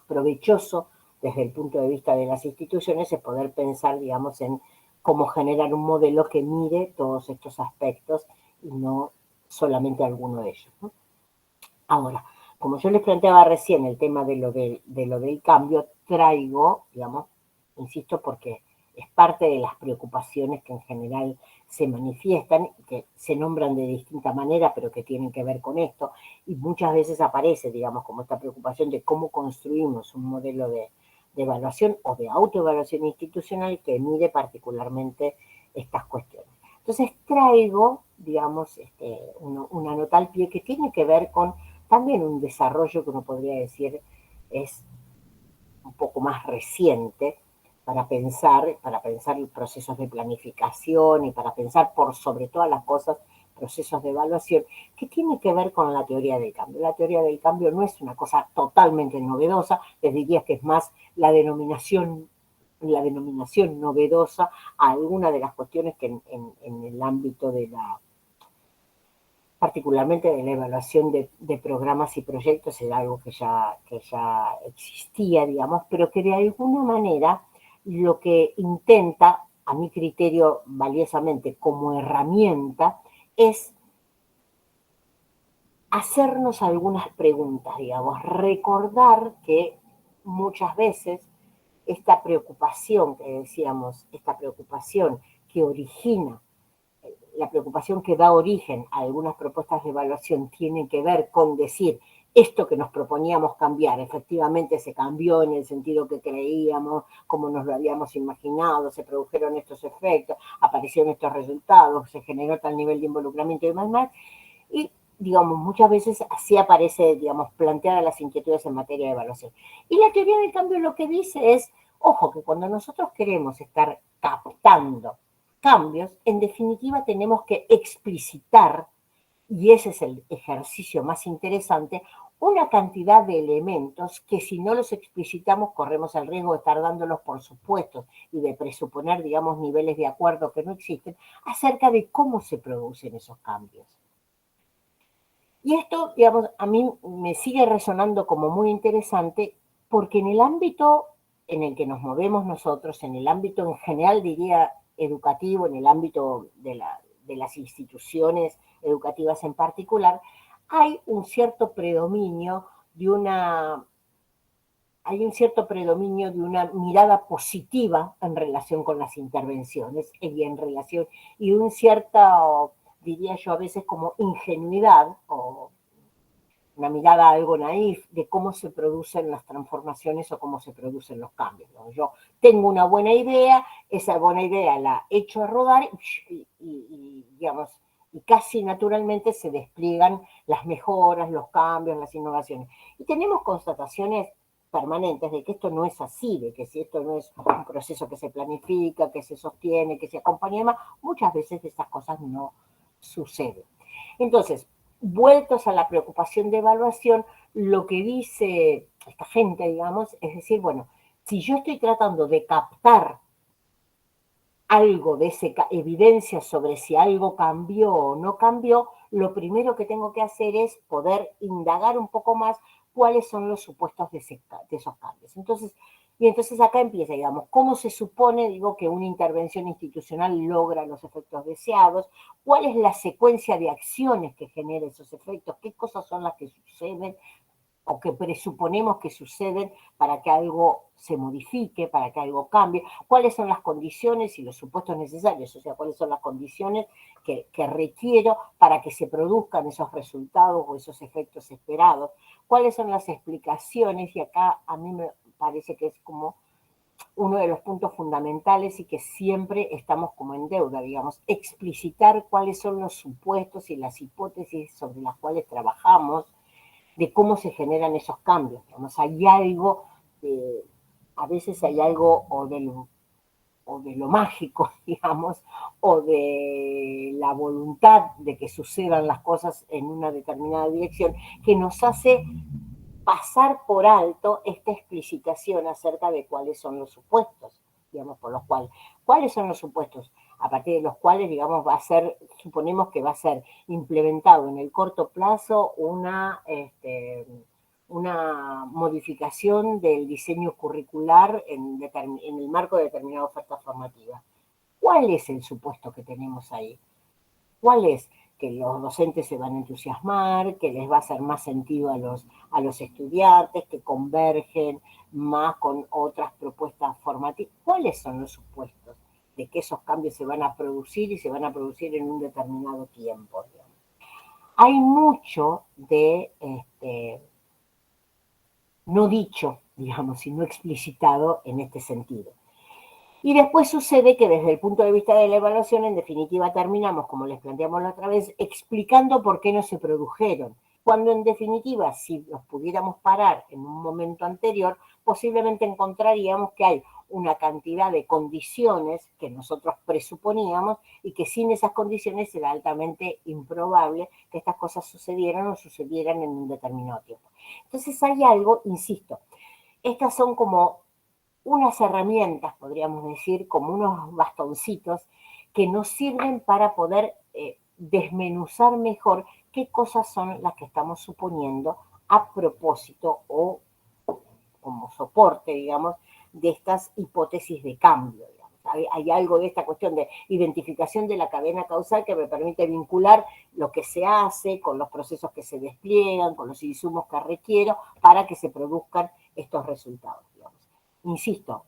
provechoso desde el punto de vista de las instituciones es poder pensar, digamos, en cómo generar un modelo que mire todos estos aspectos y no solamente alguno de ellos, ¿no? Ahora, como yo les planteaba recién el tema de lo del cambio, traigo, digamos, insisto, porque es parte de las preocupaciones que en general se manifiestan, que se nombran de distinta manera, pero que tienen que ver con esto, y muchas veces aparece, digamos, como esta preocupación de cómo construimos un modelo de evaluación o de autoevaluación institucional que mide particularmente estas cuestiones. Entonces traigo, digamos, una nota al pie que tiene que ver con también un desarrollo que uno podría decir es un poco más reciente para pensar procesos de planificación y para pensar por sobre todas las cosas procesos de evaluación, que tiene que ver con la teoría del cambio. La teoría del cambio no es una cosa totalmente novedosa, les diría que es más la denominación novedosa a alguna de las cuestiones que en el ámbito de la, particularmente de la evaluación de programas y proyectos, era algo que ya existía, digamos, pero que de alguna manera lo que intenta, a mi criterio valiosamente como herramienta, es hacernos algunas preguntas, digamos, recordar que muchas veces esta preocupación que decíamos, esta preocupación que origina, la preocupación que da origen a algunas propuestas de evaluación tiene que ver con decir, esto que nos proponíamos cambiar, efectivamente se cambió en el sentido que creíamos, como nos lo habíamos imaginado, se produjeron estos efectos, aparecieron estos resultados, se generó tal nivel de involucramiento y demás, y digamos, muchas veces así aparece, digamos, planteadas las inquietudes en materia de evaluación. Y la teoría del cambio lo que dice es, ojo, que cuando nosotros queremos estar captando cambios, en definitiva tenemos que explicitar, y ese es el ejercicio más interesante, una cantidad de elementos que si no los explicitamos corremos el riesgo de estar dándolos por supuestos y de presuponer, digamos, niveles de acuerdo que no existen acerca de cómo se producen esos cambios. Y esto, digamos, a mí me sigue resonando como muy interesante porque en el ámbito en el que nos movemos nosotros, en el ámbito en general, diría, educativo, en el ámbito de las instituciones educativas en particular, hay un cierto predominio de una mirada positiva en relación con las intervenciones y un cierto, diría yo a veces como ingenuidad o una mirada algo naif de cómo se producen las transformaciones o cómo se producen los cambios, ¿no? Yo tengo una buena idea, esa buena idea la echo a rodar digamos, y casi naturalmente se despliegan las mejoras, los cambios, las innovaciones. Y tenemos constataciones permanentes de que esto no es así, de que si esto no es un proceso que se planifica, que se sostiene, que se acompaña, muchas veces esas cosas no suceden. Entonces, vueltos a la preocupación de evaluación, lo que dice esta gente, digamos, es decir, bueno, si yo estoy tratando de captar algo de esa evidencia sobre si algo cambió o no cambió, lo primero que tengo que hacer es poder indagar un poco más cuáles son los supuestos de esos cambios. Entonces acá empieza, digamos, cómo se supone, digo, que una intervención institucional logra los efectos deseados, cuál es la secuencia de acciones que genera esos efectos, qué cosas son las que suceden o que presuponemos que suceden para que algo se modifique, para que algo cambie, cuáles son las condiciones y los supuestos necesarios, o sea, cuáles son las condiciones que requiero para que se produzcan esos resultados o esos efectos esperados, cuáles son las explicaciones, y acá a mí me parece que es como uno de los puntos fundamentales y que siempre estamos como en deuda, digamos, explicitar cuáles son los supuestos y las hipótesis sobre las cuales trabajamos, de cómo se generan esos cambios. Digamos, hay algo, a veces hay algo o de lo mágico, digamos, o de la voluntad de que sucedan las cosas en una determinada dirección, que nos hace pasar por alto esta explicitación acerca de cuáles son los supuestos, digamos, cuáles son los supuestos a partir de los cuales, digamos, suponemos que va a ser implementado en el corto plazo una modificación del diseño curricular en el marco de determinada oferta formativa. ¿Cuál es el supuesto que tenemos ahí? ¿Cuál es? Que los docentes se van a entusiasmar, que les va a hacer más sentido a los estudiantes, que convergen más con otras propuestas formativas. ¿Cuáles son los supuestos? de que esos cambios se van a producir y se van a producir en un determinado tiempo, digamos. Hay mucho de no dicho, digamos, sino explicitado en este sentido. Y después sucede que desde el punto de vista de la evaluación, en definitiva, terminamos, como les planteamos la otra vez, explicando por qué no se produjeron. Cuando en definitiva, si nos pudiéramos parar en un momento anterior, posiblemente encontraríamos que hay una cantidad de condiciones que nosotros presuponíamos y que sin esas condiciones era altamente improbable que estas cosas sucedieran o sucedieran en un determinado tiempo. Entonces hay algo, insisto, estas son como unas herramientas, podríamos decir, como unos bastoncitos que nos sirven para poder desmenuzar mejor qué cosas son las que estamos suponiendo a propósito o como soporte, digamos, de estas hipótesis de cambio. Hay algo de esta cuestión de identificación de la cadena causal que me permite vincular lo que se hace con los procesos que se despliegan, con los insumos que requiero para que se produzcan estos resultados, digamos. Insisto,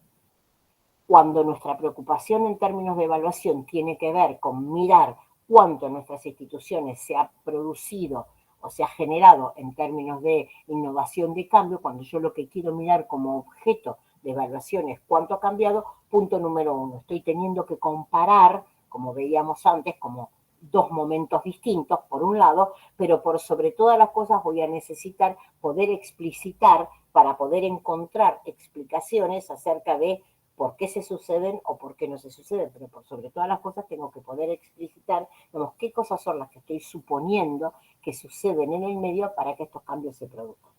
cuando nuestra preocupación en términos de evaluación tiene que ver con mirar cuánto en nuestras instituciones se ha producido o se ha generado en términos de innovación de cambio, cuando yo lo que quiero mirar como objeto de evaluación es cuánto ha cambiado, punto número uno, estoy teniendo que comparar, como veíamos antes, como dos momentos distintos, por un lado, pero por sobre todas las cosas voy a necesitar poder explicitar para poder encontrar explicaciones acerca de por qué se suceden o por qué no se suceden, pero por sobre todas las cosas tengo que poder explicitar, digamos, qué cosas son las que estoy suponiendo que suceden en el medio para que estos cambios se produzcan.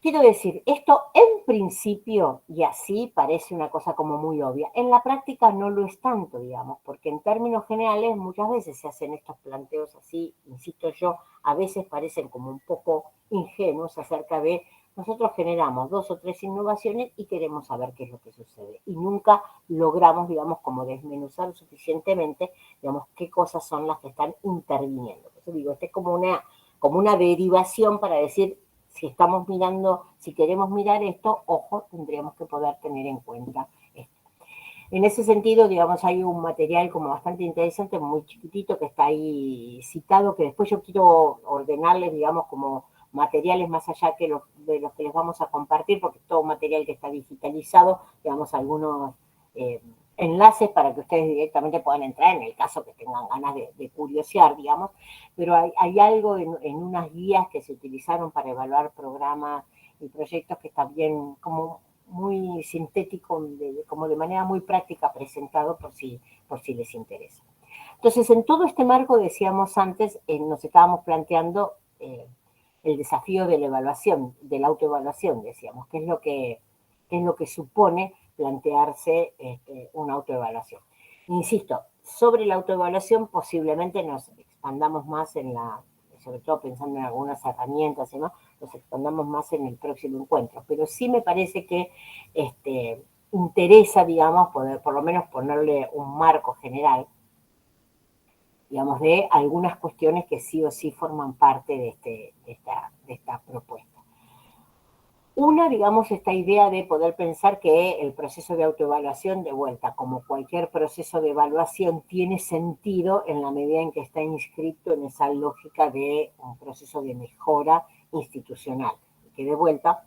Quiero decir, esto en principio, y así parece una cosa como muy obvia, en la práctica no lo es tanto, digamos, porque en términos generales muchas veces se hacen estos planteos así, insisto yo, a veces parecen como un poco ingenuos acerca de nosotros generamos 2 o 3 innovaciones y queremos saber qué es lo que sucede. Y nunca logramos, digamos, como desmenuzar suficientemente, digamos, qué cosas son las que están interviniendo. Por eso digo, esta es como una derivación para decir, si estamos mirando, si queremos mirar esto, ojo, tendríamos que poder tener en cuenta esto. En ese sentido, digamos, hay un material como bastante interesante, muy chiquitito, que está ahí citado, que después yo quiero ordenarles, digamos, como materiales más allá de los que les vamos a compartir, porque es todo un material que está digitalizado, digamos, algunos enlaces para que ustedes directamente puedan entrar en el caso que tengan ganas de curiosear, digamos, pero hay algo en unas guías que se utilizaron para evaluar programas y proyectos que está bien como muy sintético, como de manera muy práctica presentado por si les interesa. Entonces, en todo este marco, decíamos antes, nos estábamos planteando el desafío de la evaluación, de la autoevaluación, decíamos, qué es lo que supone plantearse una autoevaluación. Insisto, sobre la autoevaluación posiblemente nos expandamos más sobre todo pensando en algunas herramientas, ¿no? Nos expandamos más en el próximo encuentro, pero sí me parece que interesa, digamos, poder por lo menos ponerle un marco general, digamos, de algunas cuestiones que sí o sí forman parte de esta propuesta. Una, digamos, esta idea de poder pensar que el proceso de autoevaluación, de vuelta, como cualquier proceso de evaluación, tiene sentido en la medida en que está inscrito en esa lógica de un proceso de mejora institucional. Que de vuelta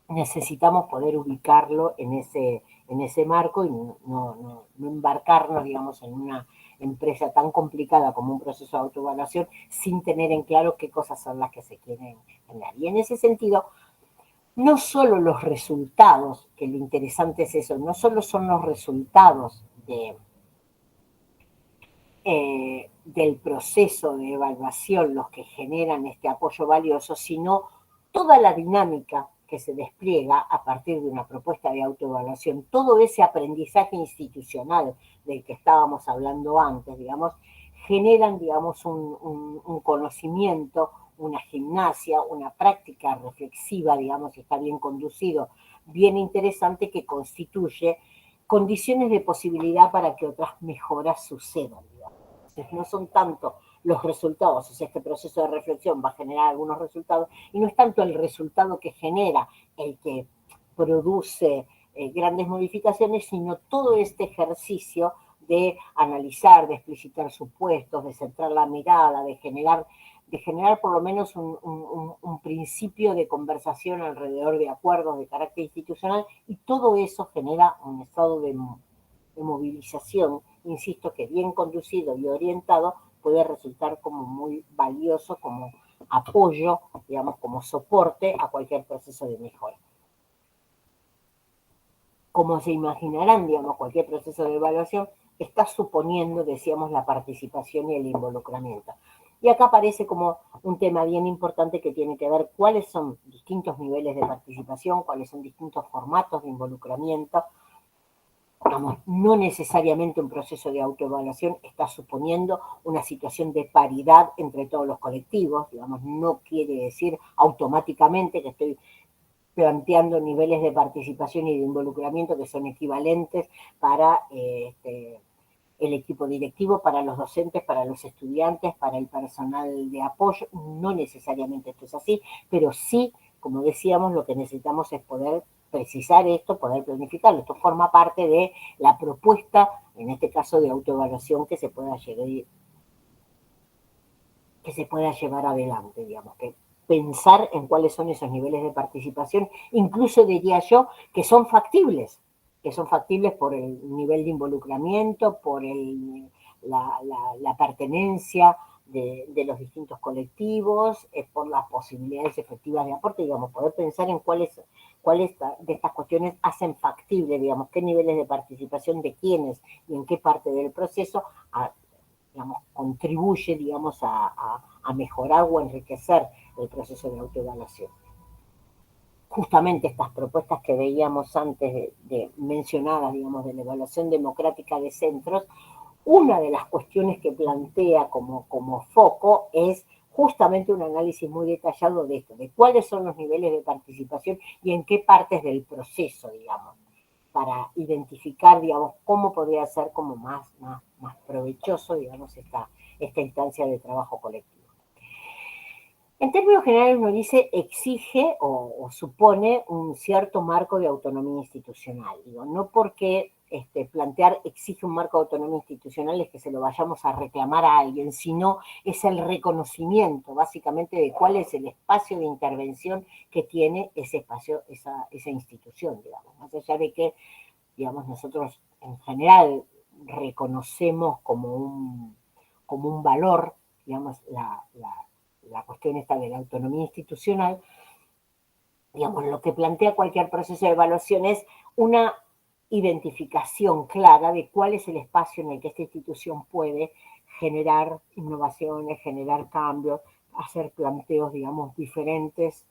necesitamos poder ubicarlo en ese marco y no embarcarnos, digamos, en una empresa tan complicada como un proceso de autoevaluación sin tener en claro qué cosas son las que se quieren generar. Y en ese sentido, no solo los resultados, que lo interesante es eso, no solo son los resultados del proceso de evaluación los que generan este apoyo valioso, sino toda la dinámica que se despliega a partir de una propuesta de autoevaluación, todo ese aprendizaje institucional del que estábamos hablando antes, digamos, generan, digamos, un conocimiento, una gimnasia, una práctica reflexiva, digamos, si está bien conducido, bien interesante, que constituye condiciones de posibilidad para que otras mejoras sucedan, digamos. Entonces, no son tanto los resultados, o sea, este proceso de reflexión va a generar algunos resultados, y no es tanto el resultado que genera el que produce grandes modificaciones, sino todo este ejercicio de analizar, de explicitar supuestos, de centrar la mirada, de generar por lo menos un principio de conversación alrededor de acuerdos de carácter institucional, y todo eso genera un estado de movilización, insisto, que bien conducido y orientado puede resultar como muy valioso, como apoyo, digamos, como soporte a cualquier proceso de mejora. Como se imaginarán, digamos, cualquier proceso de evaluación está suponiendo, decíamos, la participación y el involucramiento. Y acá aparece como un tema bien importante que tiene que ver cuáles son distintos niveles de participación, cuáles son distintos formatos de involucramiento. Digamos, no necesariamente un proceso de autoevaluación está suponiendo una situación de paridad entre todos los colectivos, digamos, no quiere decir automáticamente que estoy planteando niveles de participación y de involucramiento que son equivalentes para el equipo directivo, para los docentes, para los estudiantes, para el personal de apoyo. No necesariamente esto es así, pero sí, como decíamos, lo que necesitamos es poder precisar esto, poder planificarlo. Esto forma parte de la propuesta, en este caso de autoevaluación, que se pueda llevar adelante, digamos, que pensar en cuáles son esos niveles de participación, incluso diría yo que son factibles por el nivel de involucramiento, por la pertenencia de los distintos colectivos, por las posibilidades efectivas de aporte, digamos, poder pensar en cuáles de estas cuestiones hacen factible, digamos, qué niveles de participación de quiénes y en qué parte del proceso digamos, contribuye, digamos, a mejorar o enriquecer el proceso de autoevaluación. Justamente estas propuestas que veíamos antes de mencionadas, digamos, de la evaluación democrática de centros, una de las cuestiones que plantea como foco es justamente un análisis muy detallado de esto, de cuáles son los niveles de participación y en qué partes del proceso, digamos, para identificar, digamos, cómo podría ser como más provechoso, digamos, esta instancia de trabajo colectivo. En términos generales uno dice exige o supone un cierto marco de autonomía institucional. Digo, no porque plantear exige un marco de autonomía institucional es que se lo vayamos a reclamar a alguien, sino es el reconocimiento básicamente de cuál es el espacio de intervención que tiene ese espacio, esa institución, digamos. Más allá de que, digamos, nosotros en general reconocemos como un valor, digamos, la cuestión esta de la autonomía institucional, digamos, lo que plantea cualquier proceso de evaluación es una identificación clara de cuál es el espacio en el que esta institución puede generar innovaciones, generar cambios, hacer planteos, digamos, diferentes,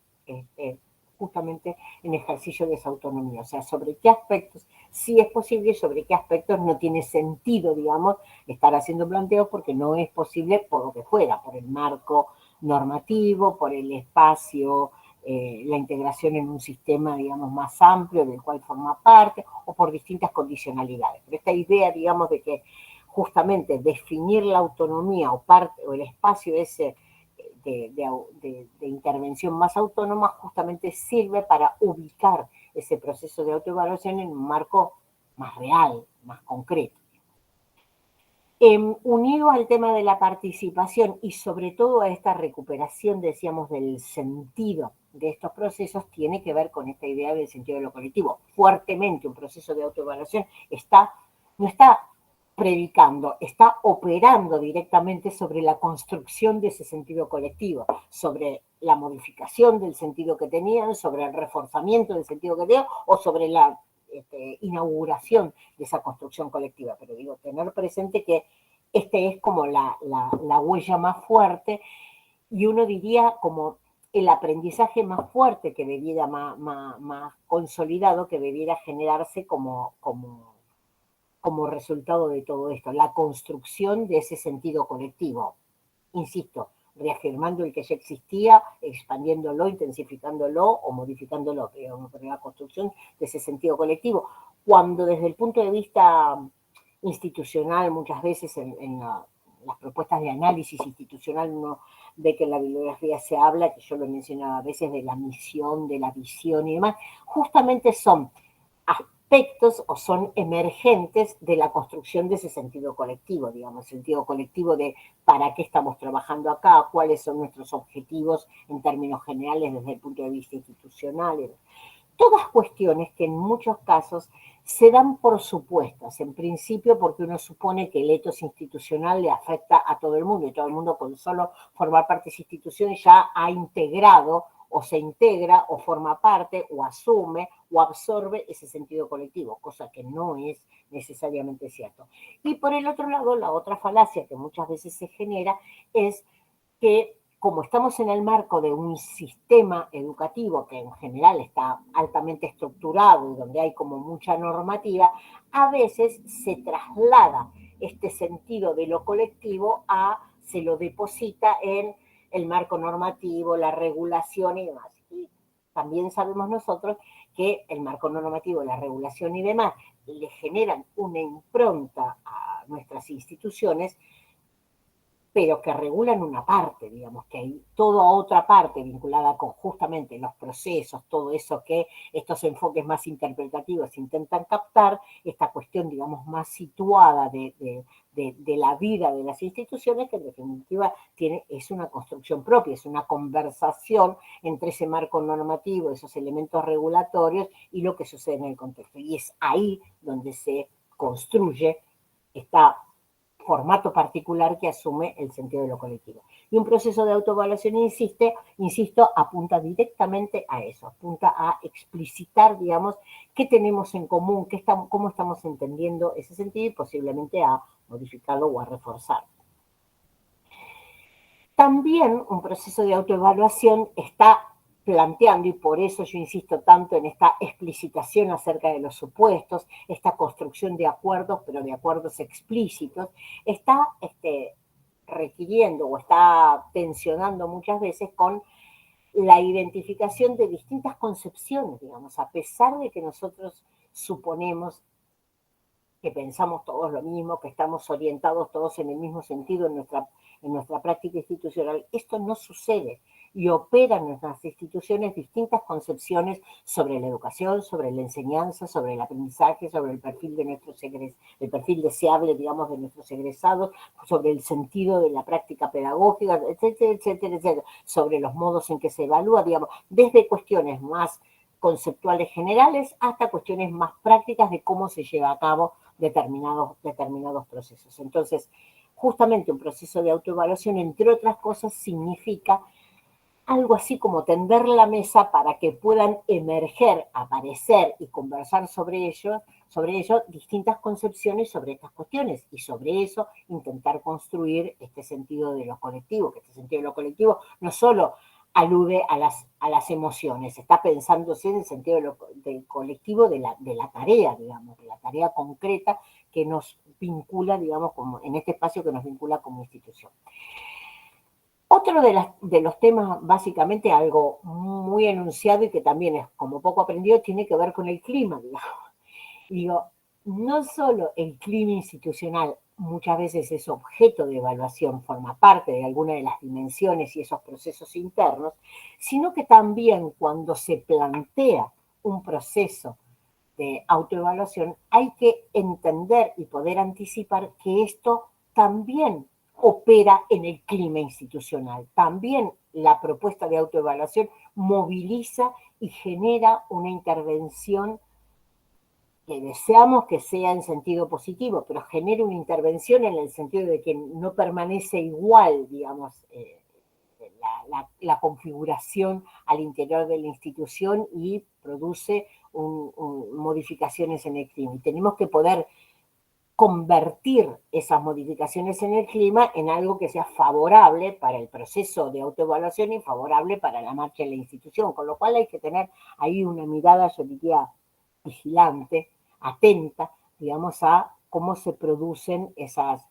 justamente en ejercicio de esa autonomía. O sea, sobre qué aspectos sí es posible y sobre qué aspectos no tiene sentido, digamos, estar haciendo planteos porque no es posible por lo que fuera, por el marco normativo, por el espacio, la integración en un sistema, digamos, más amplio del cual forma parte, o por distintas condicionalidades. Pero esta idea, digamos, de que justamente definir la autonomía o el espacio ese de intervención más autónoma justamente sirve para ubicar ese proceso de autoevaluación en un marco más real, más concreto. Unido al tema de la participación y sobre todo a esta recuperación, decíamos, del sentido de estos procesos, tiene que ver con esta idea del sentido de lo colectivo. Fuertemente un proceso de autoevaluación no está predicando, está operando directamente sobre la construcción de ese sentido colectivo, sobre la modificación del sentido que tenían, sobre el reforzamiento del sentido que tenían o sobre la inauguración de esa construcción colectiva. Pero digo, tener presente que es como la huella más fuerte y uno diría como el aprendizaje más fuerte que debiera, más consolidado que debiera generarse como resultado de todo esto, la construcción de ese sentido colectivo. Insisto, reafirmando el que ya existía, expandiéndolo, intensificándolo o modificándolo, pero la construcción de ese sentido colectivo. Cuando desde el punto de vista institucional, muchas veces en las propuestas de análisis institucional, uno ve que en la bibliografía se habla, que yo lo mencionaba a veces, de la misión, de la visión y demás, justamente son aspectos o son emergentes de la construcción de ese sentido colectivo, digamos, sentido colectivo de para qué estamos trabajando acá, cuáles son nuestros objetivos en términos generales desde el punto de vista institucional. Todas cuestiones que en muchos casos se dan por supuestas, en principio porque uno supone que el etos institucional le afecta a todo el mundo y todo el mundo con solo formar parte de esa institución ya ha integrado o se integra o forma parte o asume o absorbe ese sentido colectivo, cosa que no es necesariamente cierto. Y por el otro lado, la otra falacia que muchas veces se genera es que como estamos en el marco de un sistema educativo que en general está altamente estructurado y donde hay como mucha normativa, a veces se traslada este sentido de lo colectivo se lo deposita en el marco normativo, la regulación y demás. Y también sabemos nosotros que el marco normativo, la regulación y demás le generan una impronta a nuestras instituciones, pero que regulan una parte, digamos, que hay toda otra parte vinculada con justamente los procesos, todo eso que estos enfoques más interpretativos intentan captar, esta cuestión, digamos, más situada de la vida de las instituciones, que en definitiva es una construcción propia, es una conversación entre ese marco normativo, esos elementos regulatorios y lo que sucede en el contexto. Y es ahí donde se construye esta formato particular que asume el sentido de lo colectivo. Y un proceso de autoevaluación, insisto, apunta directamente a eso, apunta a explicitar, digamos, qué tenemos en común, cómo estamos entendiendo ese sentido y posiblemente a modificarlo o a reforzarlo. También un proceso de autoevaluación está planteando, y por eso yo insisto tanto en esta explicitación acerca de los supuestos, esta construcción de acuerdos, pero de acuerdos explícitos, está requiriendo o está tensionando muchas veces con la identificación de distintas concepciones, digamos, a pesar de que nosotros suponemos que pensamos todos lo mismo, que estamos orientados todos en el mismo sentido en nuestra práctica institucional. Esto no sucede y operan en nuestras instituciones distintas concepciones sobre la educación, sobre la enseñanza, sobre el aprendizaje, sobre el perfil de el perfil deseable, digamos, de nuestros egresados, sobre el sentido de la práctica pedagógica, etcétera, etcétera, etcétera, sobre los modos en que se evalúa, digamos, desde cuestiones más conceptuales generales hasta cuestiones más prácticas de cómo se lleva a cabo determinados procesos. Entonces, justamente un proceso de autoevaluación, entre otras cosas, significa algo así como tender la mesa para que puedan emerger, aparecer y conversar sobre ello distintas concepciones sobre estas cuestiones y sobre eso intentar construir este sentido de lo colectivo, que este sentido de lo colectivo no solo alude a las emociones, está pensándose en el sentido del colectivo de la tarea, digamos, de la tarea concreta que nos vincula, digamos, como en este espacio que nos vincula como institución. Otro de los temas, básicamente algo muy enunciado y que también es como poco aprendido, tiene que ver con el clima, digamos. Digo, no solo el clima institucional muchas veces es objeto de evaluación, forma parte de alguna de las dimensiones y esos procesos internos, sino que también cuando se plantea un proceso de autoevaluación hay que entender y poder anticipar que esto también opera en el clima institucional. También la propuesta de autoevaluación moviliza y genera una intervención que deseamos que sea en sentido positivo, pero genera una intervención en el sentido de que no permanece igual, digamos, la configuración al interior de la institución y produce modificaciones en el clima. Y tenemos que poder convertir esas modificaciones en el clima en algo que sea favorable para el proceso de autoevaluación y favorable para la marcha de la institución, con lo cual hay que tener ahí una mirada, yo diría, vigilante, atenta, digamos, a cómo se producen esas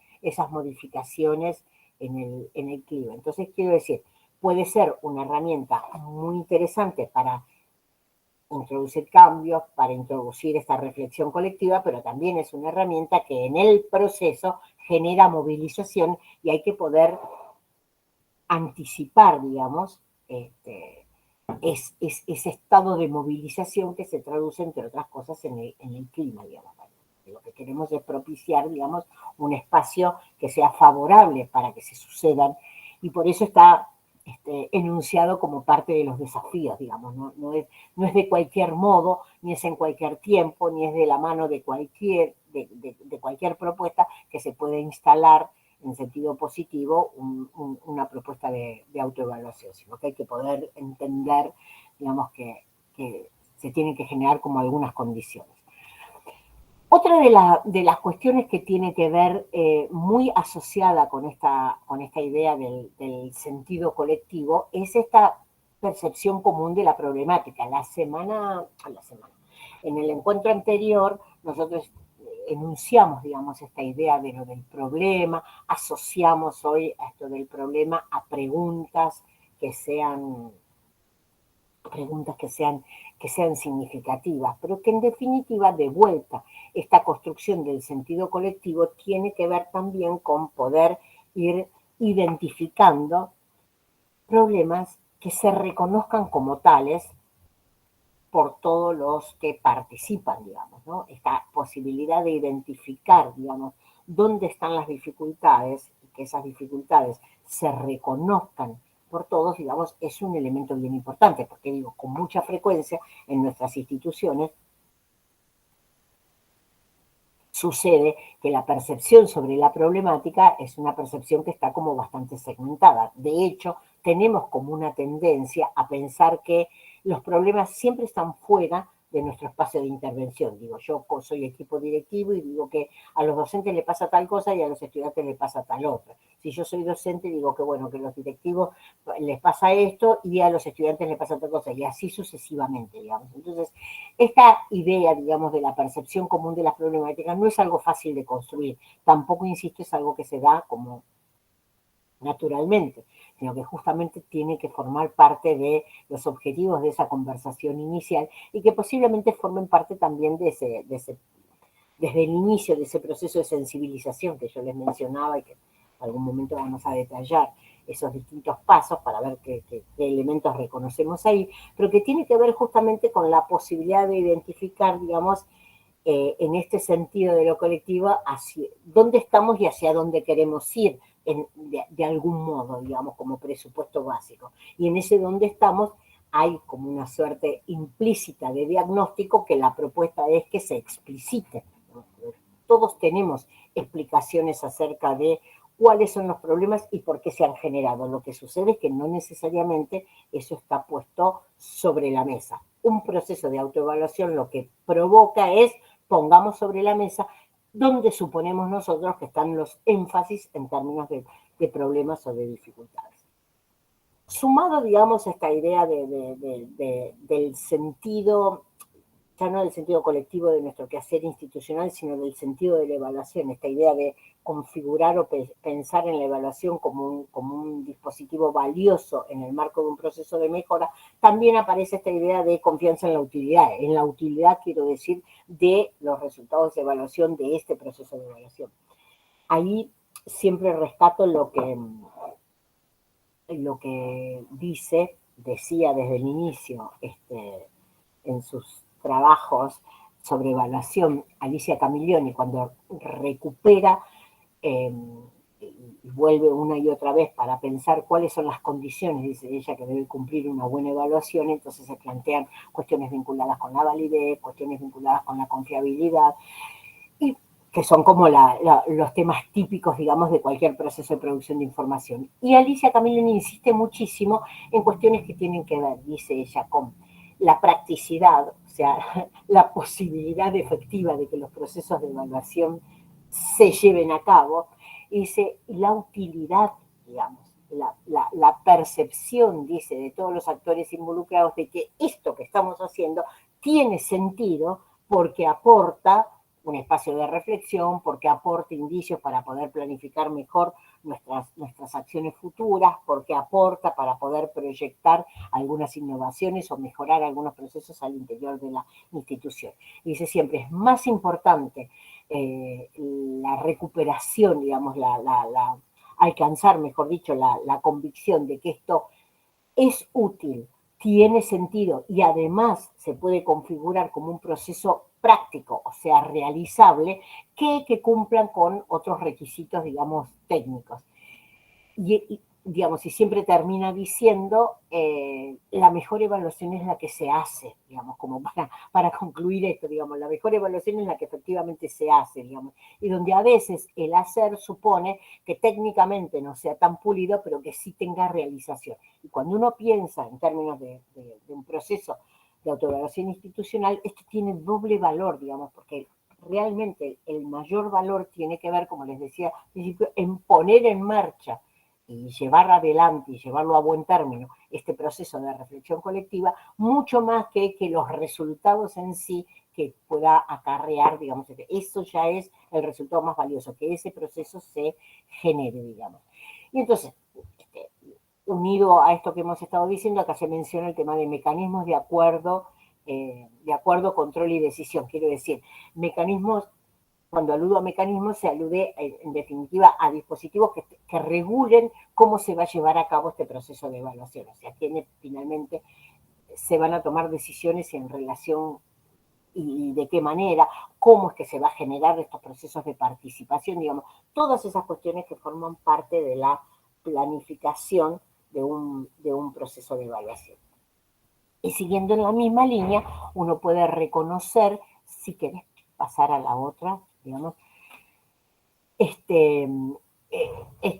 modificaciones en el clima. Entonces, quiero decir, puede ser una herramienta muy interesante para introducir cambios, para introducir esta reflexión colectiva, pero también es una herramienta que en el proceso genera movilización y hay que poder anticipar, digamos, ese estado de movilización que se traduce, entre otras cosas, en el clima, digamos. Lo que queremos es propiciar, digamos, un espacio que sea favorable para que se sucedan, y por eso está enunciado como parte de los desafíos, digamos, no es de cualquier modo, ni es en cualquier tiempo, ni es de la mano de cualquier propuesta que se pueda instalar en sentido positivo una propuesta de autoevaluación, sino que hay que poder entender, digamos, que se tienen que generar como algunas condiciones. Otra de las cuestiones que tiene que ver muy asociada con esta idea del sentido colectivo es esta percepción común de la problemática. En el encuentro anterior, nosotros enunciamos, digamos, esta idea de lo del problema, asociamos hoy a esto del problema a preguntas que sean significativas, pero que en definitiva, de vuelta, esta construcción del sentido colectivo tiene que ver también con poder ir identificando problemas que se reconozcan como tales por todos los que participan, digamos, ¿no? Esta posibilidad de identificar, digamos, dónde están las dificultades y que esas dificultades se reconozcan por todos, digamos, es un elemento bien importante, porque digo, con mucha frecuencia en nuestras instituciones sucede que la percepción sobre la problemática es una percepción que está como bastante segmentada. De hecho, tenemos como una tendencia a pensar que los problemas siempre están fuera de nuestro espacio de intervención. Digo, yo soy equipo directivo y digo que a los docentes les pasa tal cosa y a los estudiantes les pasa tal otra. Si yo soy docente, digo que bueno, que a los directivos les pasa esto y a los estudiantes les pasa tal cosa, y así sucesivamente, digamos. Entonces, esta idea, digamos, de la percepción común de las problemáticas no es algo fácil de construir. Tampoco, insisto, es algo que se da como naturalmente, sino que justamente tiene que formar parte de los objetivos de esa conversación inicial y que posiblemente formen parte también desde el inicio de ese proceso de sensibilización que yo les mencionaba y que en algún momento vamos a detallar esos distintos pasos para ver qué elementos reconocemos ahí, pero que tiene que ver justamente con la posibilidad de identificar, digamos, en este sentido de lo colectivo, hacia dónde estamos y hacia dónde queremos ir, de algún modo, digamos, como presupuesto básico. Y en ese dónde estamos hay como una suerte implícita de diagnóstico que la propuesta es que se explicite. Todos tenemos explicaciones acerca de cuáles son los problemas y por qué se han generado. Lo que sucede es que no necesariamente eso está puesto sobre la mesa. Un proceso de autoevaluación lo que provoca es pongamos sobre la mesa donde suponemos nosotros que están los énfasis en términos de problemas o de dificultades. Sumado, digamos, a esta idea del sentido, ya no del sentido colectivo de nuestro quehacer institucional, sino del sentido de la evaluación, esta idea de configurar o pensar en la evaluación como un dispositivo valioso en el marco de un proceso de mejora, también aparece esta idea de confianza en la utilidad. En la utilidad, quiero decir, de los resultados de evaluación de este proceso de evaluación. Ahí siempre rescato lo que decía desde el inicio, en sus trabajos sobre evaluación, Alicia Camiglioni, cuando recupera y vuelve una y otra vez para pensar cuáles son las condiciones, dice ella, que debe cumplir una buena evaluación. Entonces se plantean cuestiones vinculadas con la validez, cuestiones vinculadas con la confiabilidad, y que son como los temas típicos, digamos, de cualquier proceso de producción de información. Y Alicia Camiglioni insiste muchísimo en cuestiones que tienen que ver, dice ella, con la practicidad, o sea, la posibilidad efectiva de que los procesos de evaluación se lleven a cabo, y dice, la utilidad, digamos, la percepción, dice, de todos los actores involucrados de que esto que estamos haciendo tiene sentido porque aporta un espacio de reflexión, porque aporta indicios para poder planificar mejor nuestras acciones futuras, porque aporta para poder proyectar algunas innovaciones o mejorar algunos procesos al interior de la institución. Y dice siempre, es más importante la recuperación, digamos, alcanzar, mejor dicho, la convicción de que esto es útil, tiene sentido y además se puede configurar como un proceso práctico, o sea, realizable, que cumplan con otros requisitos, digamos, técnicos. Digamos, y siempre termina diciendo, la mejor evaluación es la que se hace, digamos, como para concluir esto, digamos, la mejor evaluación es la que efectivamente se hace, digamos, y donde a veces el hacer supone que técnicamente no sea tan pulido, pero que sí tenga realización. Y cuando uno piensa en términos de un proceso de autoevaluación institucional, esto tiene doble valor, digamos, porque realmente el mayor valor tiene que ver, como les decía al principio, en poner en marcha y llevar adelante y llevarlo a buen término este proceso de reflexión colectiva, mucho más que los resultados en sí que pueda acarrear, digamos, eso ya es el resultado más valioso, que ese proceso se genere, digamos. Y entonces, unido a esto que hemos estado diciendo, acá se menciona el tema de mecanismos de acuerdo, control y decisión. Quiero decir, mecanismos. Cuando aludo a mecanismos, se alude en definitiva a dispositivos que regulen cómo se va a llevar a cabo este proceso de evaluación. O sea, quienes finalmente se van a tomar decisiones en relación y de qué manera, cómo es que se va a generar estos procesos de participación, digamos, todas esas cuestiones que forman parte de la planificación de un proceso de evaluación. Y siguiendo en la misma línea, uno puede reconocer, si querés pasar a la otra, digamos, esta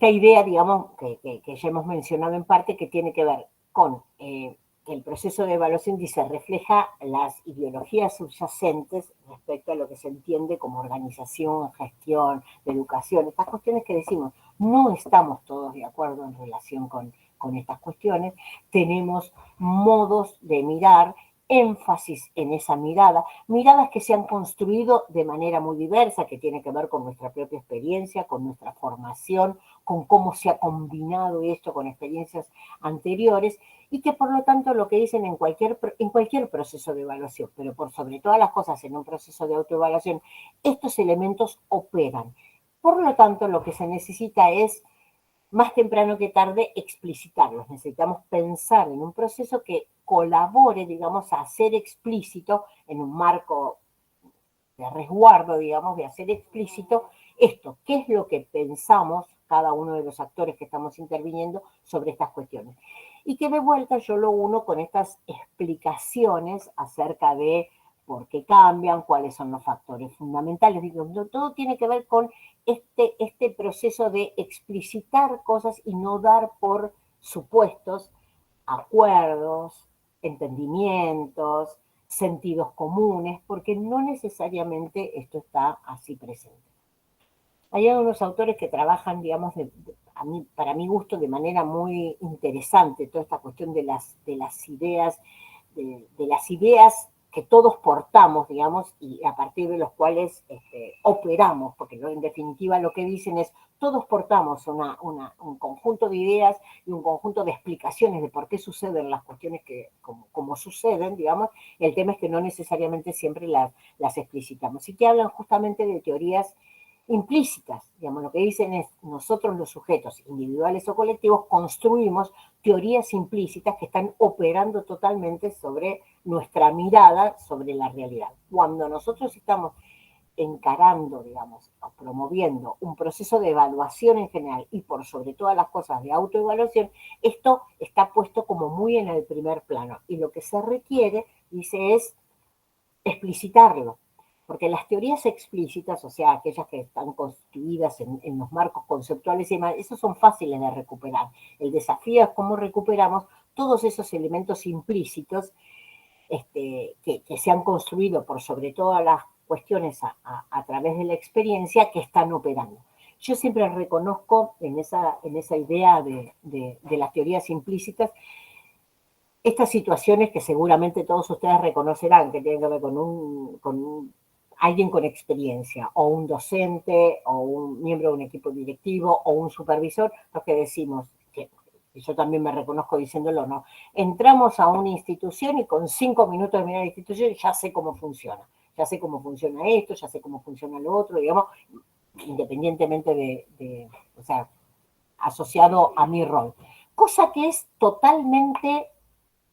idea, digamos, que ya hemos mencionado en parte, que tiene que ver con que el proceso de evaluación dice refleja las ideologías subyacentes respecto a lo que se entiende como organización, gestión, educación, estas cuestiones que decimos, no estamos todos de acuerdo en relación con estas cuestiones, tenemos modos de mirar, énfasis en esa mirada, miradas que se han construido de manera muy diversa, que tiene que ver con nuestra propia experiencia, con nuestra formación, con cómo se ha combinado esto con experiencias anteriores, y que por lo tanto lo que dicen en cualquier proceso de evaluación, pero por sobre todas las cosas en un proceso de autoevaluación, estos elementos operan. Por lo tanto, lo que se necesita es más temprano que tarde explicitarlos. Necesitamos pensar en un proceso que colabore, digamos, a hacer explícito en un marco de resguardo, digamos, de hacer explícito esto, qué es lo que pensamos cada uno de los actores que estamos interviniendo sobre estas cuestiones. Y que de vuelta yo lo uno con estas explicaciones acerca de por qué cambian, cuáles son los factores fundamentales. Digo, todo tiene que ver con este proceso de explicitar cosas y no dar por supuestos acuerdos, entendimientos, sentidos comunes, porque no necesariamente esto está así presente. Hay algunos autores que trabajan, digamos, para mi gusto, de manera muy interesante toda esta cuestión de las ideas, de las ideas que todos portamos, digamos, y a partir de los cuales operamos, porque en definitiva lo que dicen es, todos portamos un conjunto de ideas y un conjunto de explicaciones de por qué suceden las cuestiones como suceden, digamos, el tema es que no necesariamente siempre las explicitamos, y que hablan justamente de teorías implícitas, digamos, lo que dicen es, nosotros los sujetos individuales o colectivos construimos teorías implícitas que están operando totalmente sobre nuestra mirada sobre la realidad. Cuando nosotros estamos encarando, digamos, o promoviendo un proceso de evaluación en general y por sobre todas las cosas de autoevaluación, esto está puesto como muy en el primer plano y lo que se requiere, dice, es explicitarlo. Porque las teorías explícitas, o sea, aquellas que están construidas en los marcos conceptuales y demás, esos son fáciles de recuperar. El desafío es cómo recuperamos todos esos elementos implícitos que se han construido por sobre todas las cuestiones a través de la experiencia que están operando. Yo siempre reconozco en esa idea de las teorías implícitas estas situaciones que seguramente todos ustedes reconocerán, que tienen que ver con alguien con experiencia, o un docente, o un miembro de un equipo directivo, o un supervisor, los que decimos, que yo también me reconozco diciéndolo, ¿no? Entramos a una institución y con 5 minutos de mirar la institución ya sé cómo funciona. Ya sé cómo funciona esto, ya sé cómo funciona lo otro, digamos, independientemente o sea, asociado a mi rol. Cosa que es totalmente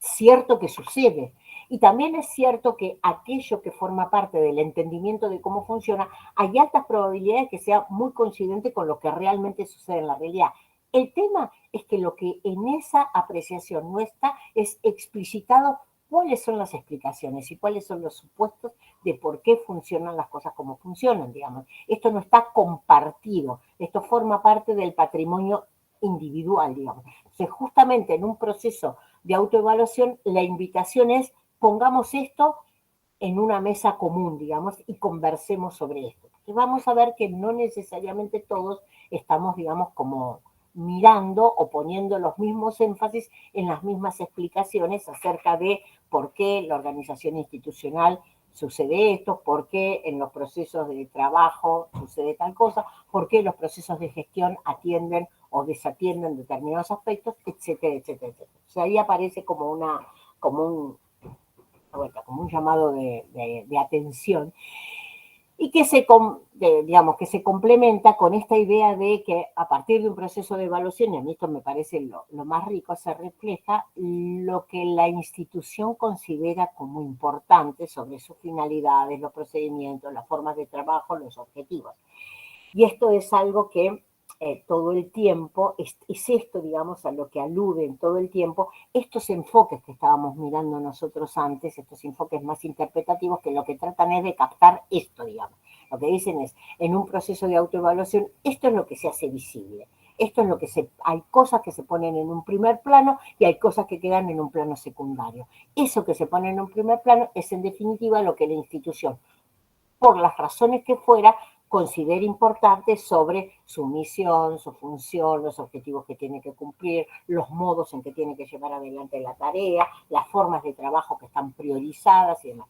cierto que sucede. Y también es cierto que aquello que forma parte del entendimiento de cómo funciona, hay altas probabilidades que sea muy coincidente con lo que realmente sucede en la realidad. El tema es que lo que en esa apreciación no está es explicitado cuáles son las explicaciones y cuáles son los supuestos de por qué funcionan las cosas como funcionan, digamos. Esto no está compartido, esto forma parte del patrimonio individual, digamos. Entonces, justamente en un proceso de autoevaluación, la invitación es pongamos esto en una mesa común, digamos, y conversemos sobre esto. Porque vamos a ver que no necesariamente todos estamos, digamos, como mirando o poniendo los mismos énfasis en las mismas explicaciones acerca de por qué la organización institucional sucede esto, por qué en los procesos de trabajo sucede tal cosa, por qué los procesos de gestión atienden o desatienden determinados aspectos, etcétera, etcétera, etcétera. O sea, ahí aparece como un llamado de atención y que digamos, que se complementa con esta idea de que a partir de un proceso de evaluación, y a mí esto me parece lo más rico, se refleja lo que la institución considera como importante sobre sus finalidades, los procedimientos, las formas de trabajo, los objetivos. Y esto es algo que todo el tiempo, es esto, digamos, a lo que aluden todo el tiempo, estos enfoques que estábamos mirando nosotros antes, estos enfoques más interpretativos, que lo que tratan es de captar esto, digamos. Lo que dicen es, en un proceso de autoevaluación, esto es lo que se hace visible. Esto es lo que hay cosas que se ponen en un primer plano y hay cosas que quedan en un plano secundario. Eso que se pone en un primer plano es en definitiva lo que la institución, por las razones que fuera, considera importante sobre su misión, su función, los objetivos que tiene que cumplir, los modos en que tiene que llevar adelante la tarea, las formas de trabajo que están priorizadas y demás.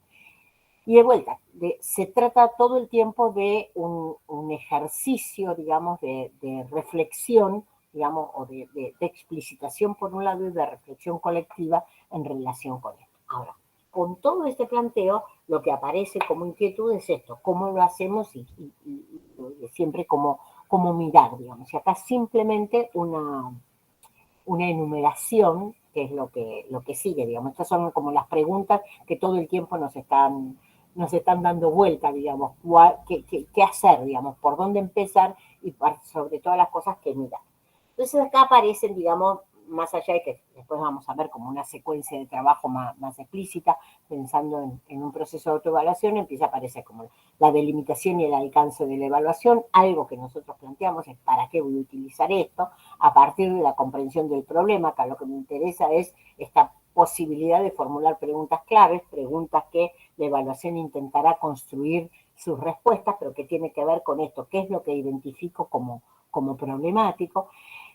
Y de vuelta, se trata todo el tiempo de un ejercicio, digamos, de reflexión, digamos, o de explicitación por un lado y de reflexión colectiva en relación con esto. Ahora, con todo este planteo, lo que aparece como inquietud es esto, cómo lo hacemos y siempre cómo mirar, digamos. Y acá simplemente una enumeración, que es lo que sigue, digamos. Estas son como las preguntas que todo el tiempo nos están dando vuelta, digamos, qué hacer, digamos, por dónde empezar y sobre todas las cosas que mirar. Entonces acá aparecen, digamos, más allá de que después vamos a ver como una secuencia de trabajo más explícita, pensando en un proceso de autoevaluación, empieza a aparecer como la delimitación y el alcance de la evaluación, algo que nosotros planteamos es para qué voy a utilizar esto, a partir de la comprensión del problema. Acá lo que me interesa es esta posibilidad de formular preguntas claves, preguntas que la evaluación intentará construir sus respuestas, pero que tiene que ver con esto, qué es lo que identifico como problemático.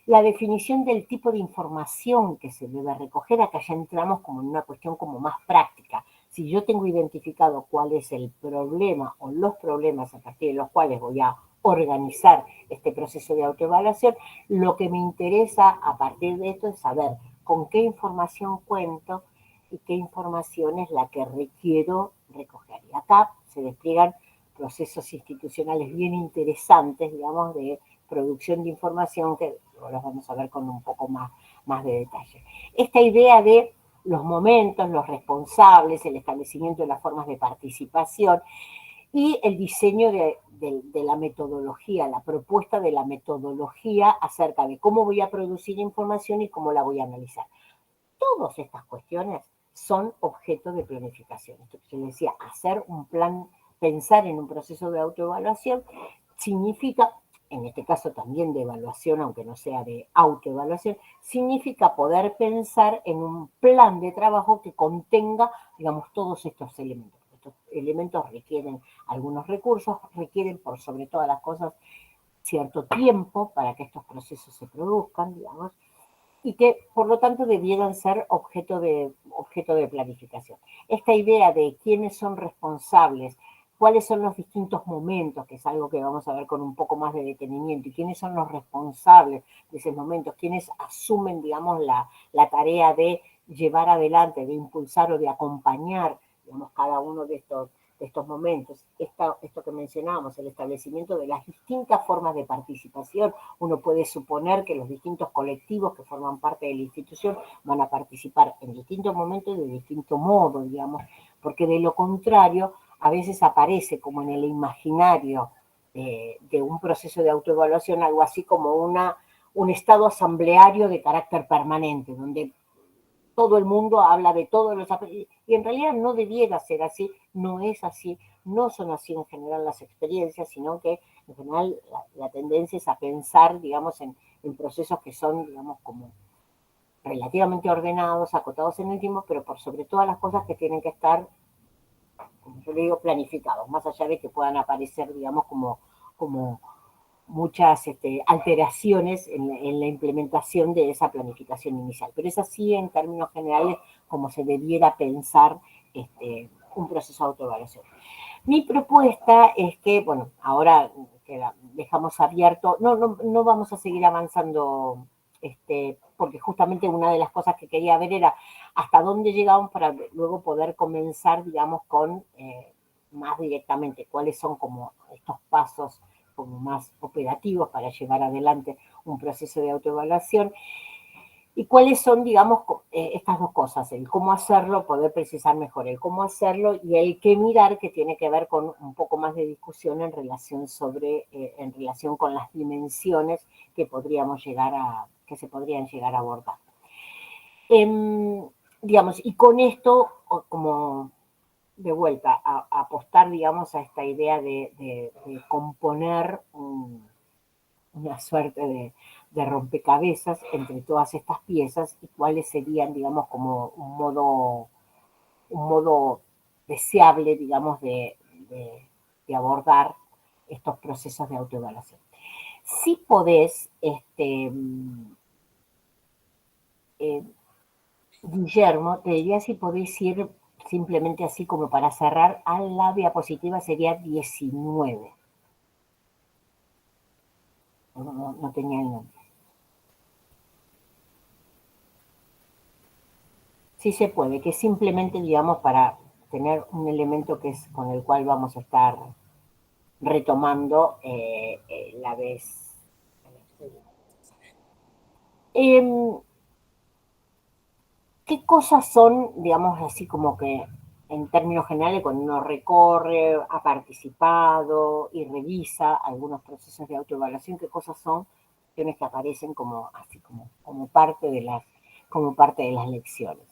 La definición del tipo de información que se debe recoger, acá ya entramos como en una cuestión como más práctica. Si yo tengo identificado cuál es el problema o los problemas a partir de los cuales voy a organizar este proceso de autoevaluación, lo que me interesa a partir de esto es saber con qué información cuento y qué información es la que requiero recoger. Y acá se despliegan procesos institucionales bien interesantes, digamos, de producción de información que los vamos a ver con un poco más de detalle. Esta idea de los momentos, los responsables, el establecimiento de las formas de participación y el diseño de la metodología, la propuesta de la metodología acerca de cómo voy a producir información y cómo la voy a analizar. Todas estas cuestiones son objeto de planificación. Esto que yo decía, hacer un plan, pensar en un proceso de autoevaluación, significa, en este caso también de evaluación, aunque no sea de autoevaluación, significa poder pensar en un plan de trabajo que contenga, digamos, todos estos elementos. Estos elementos requieren algunos recursos, requieren por sobre todas las cosas cierto tiempo para que estos procesos se produzcan, digamos, y que por lo tanto debieran ser objeto de planificación. Esta idea de quiénes son responsables, cuáles son los distintos momentos, que es algo que vamos a ver con un poco más de detenimiento, y quiénes son los responsables de esos momentos, quiénes asumen, digamos, la tarea de llevar adelante, de impulsar o de acompañar, digamos, cada uno de estos momentos, esto que mencionábamos, el establecimiento de las distintas formas de participación. Uno puede suponer que los distintos colectivos que forman parte de la institución van a participar en distintos momentos y de distinto modo, digamos, porque de lo contrario, a veces aparece como en el imaginario de un proceso de autoevaluación algo así como un estado asambleario de carácter permanente, donde todo el mundo habla de todos los aspectos, y en realidad no debiera ser así, no es así, no son así en general las experiencias, sino que en general la tendencia es a pensar, digamos, en procesos que son, digamos, como relativamente ordenados, acotados en el tiempo, pero por sobre todas las cosas que tienen que estar, como yo le digo, planificados, más allá de que puedan aparecer, digamos, como muchas alteraciones en la implementación de esa planificación inicial. Pero es así, en términos generales, como se debiera pensar un proceso de autoevaluación. Mi propuesta es que, bueno, ahora dejamos abierto, no vamos a seguir avanzando, porque justamente una de las cosas que quería ver era hasta dónde llegamos para luego poder comenzar, digamos, con más directamente cuáles son como estos pasos como más operativos para llevar adelante un proceso de autoevaluación. ¿Y cuáles son, digamos, estas dos cosas? El cómo hacerlo, poder precisar mejor el cómo hacerlo, y el qué mirar, que tiene que ver con un poco más de discusión en relación con las dimensiones que que se podrían llegar a abordar. Digamos, y con esto, como de vuelta, a apostar, digamos, a esta idea de componer una suerte de rompecabezas entre todas estas piezas, y cuáles serían, digamos, como un modo deseable, digamos, de abordar estos procesos de autoevaluación. Si podés, Guillermo, te diría si podéis ir simplemente así como para cerrar a la diapositiva, sería 19. No tenía el nombre. Sí se puede, que simplemente, digamos, para tener un elemento que es con el cual vamos a estar retomando la vez. ¿Qué cosas son, digamos, así como que en términos generales, cuando uno recorre, ha participado y revisa algunos procesos de autoevaluación, qué cosas son cuestiones que aparecen como así como parte de las lecciones?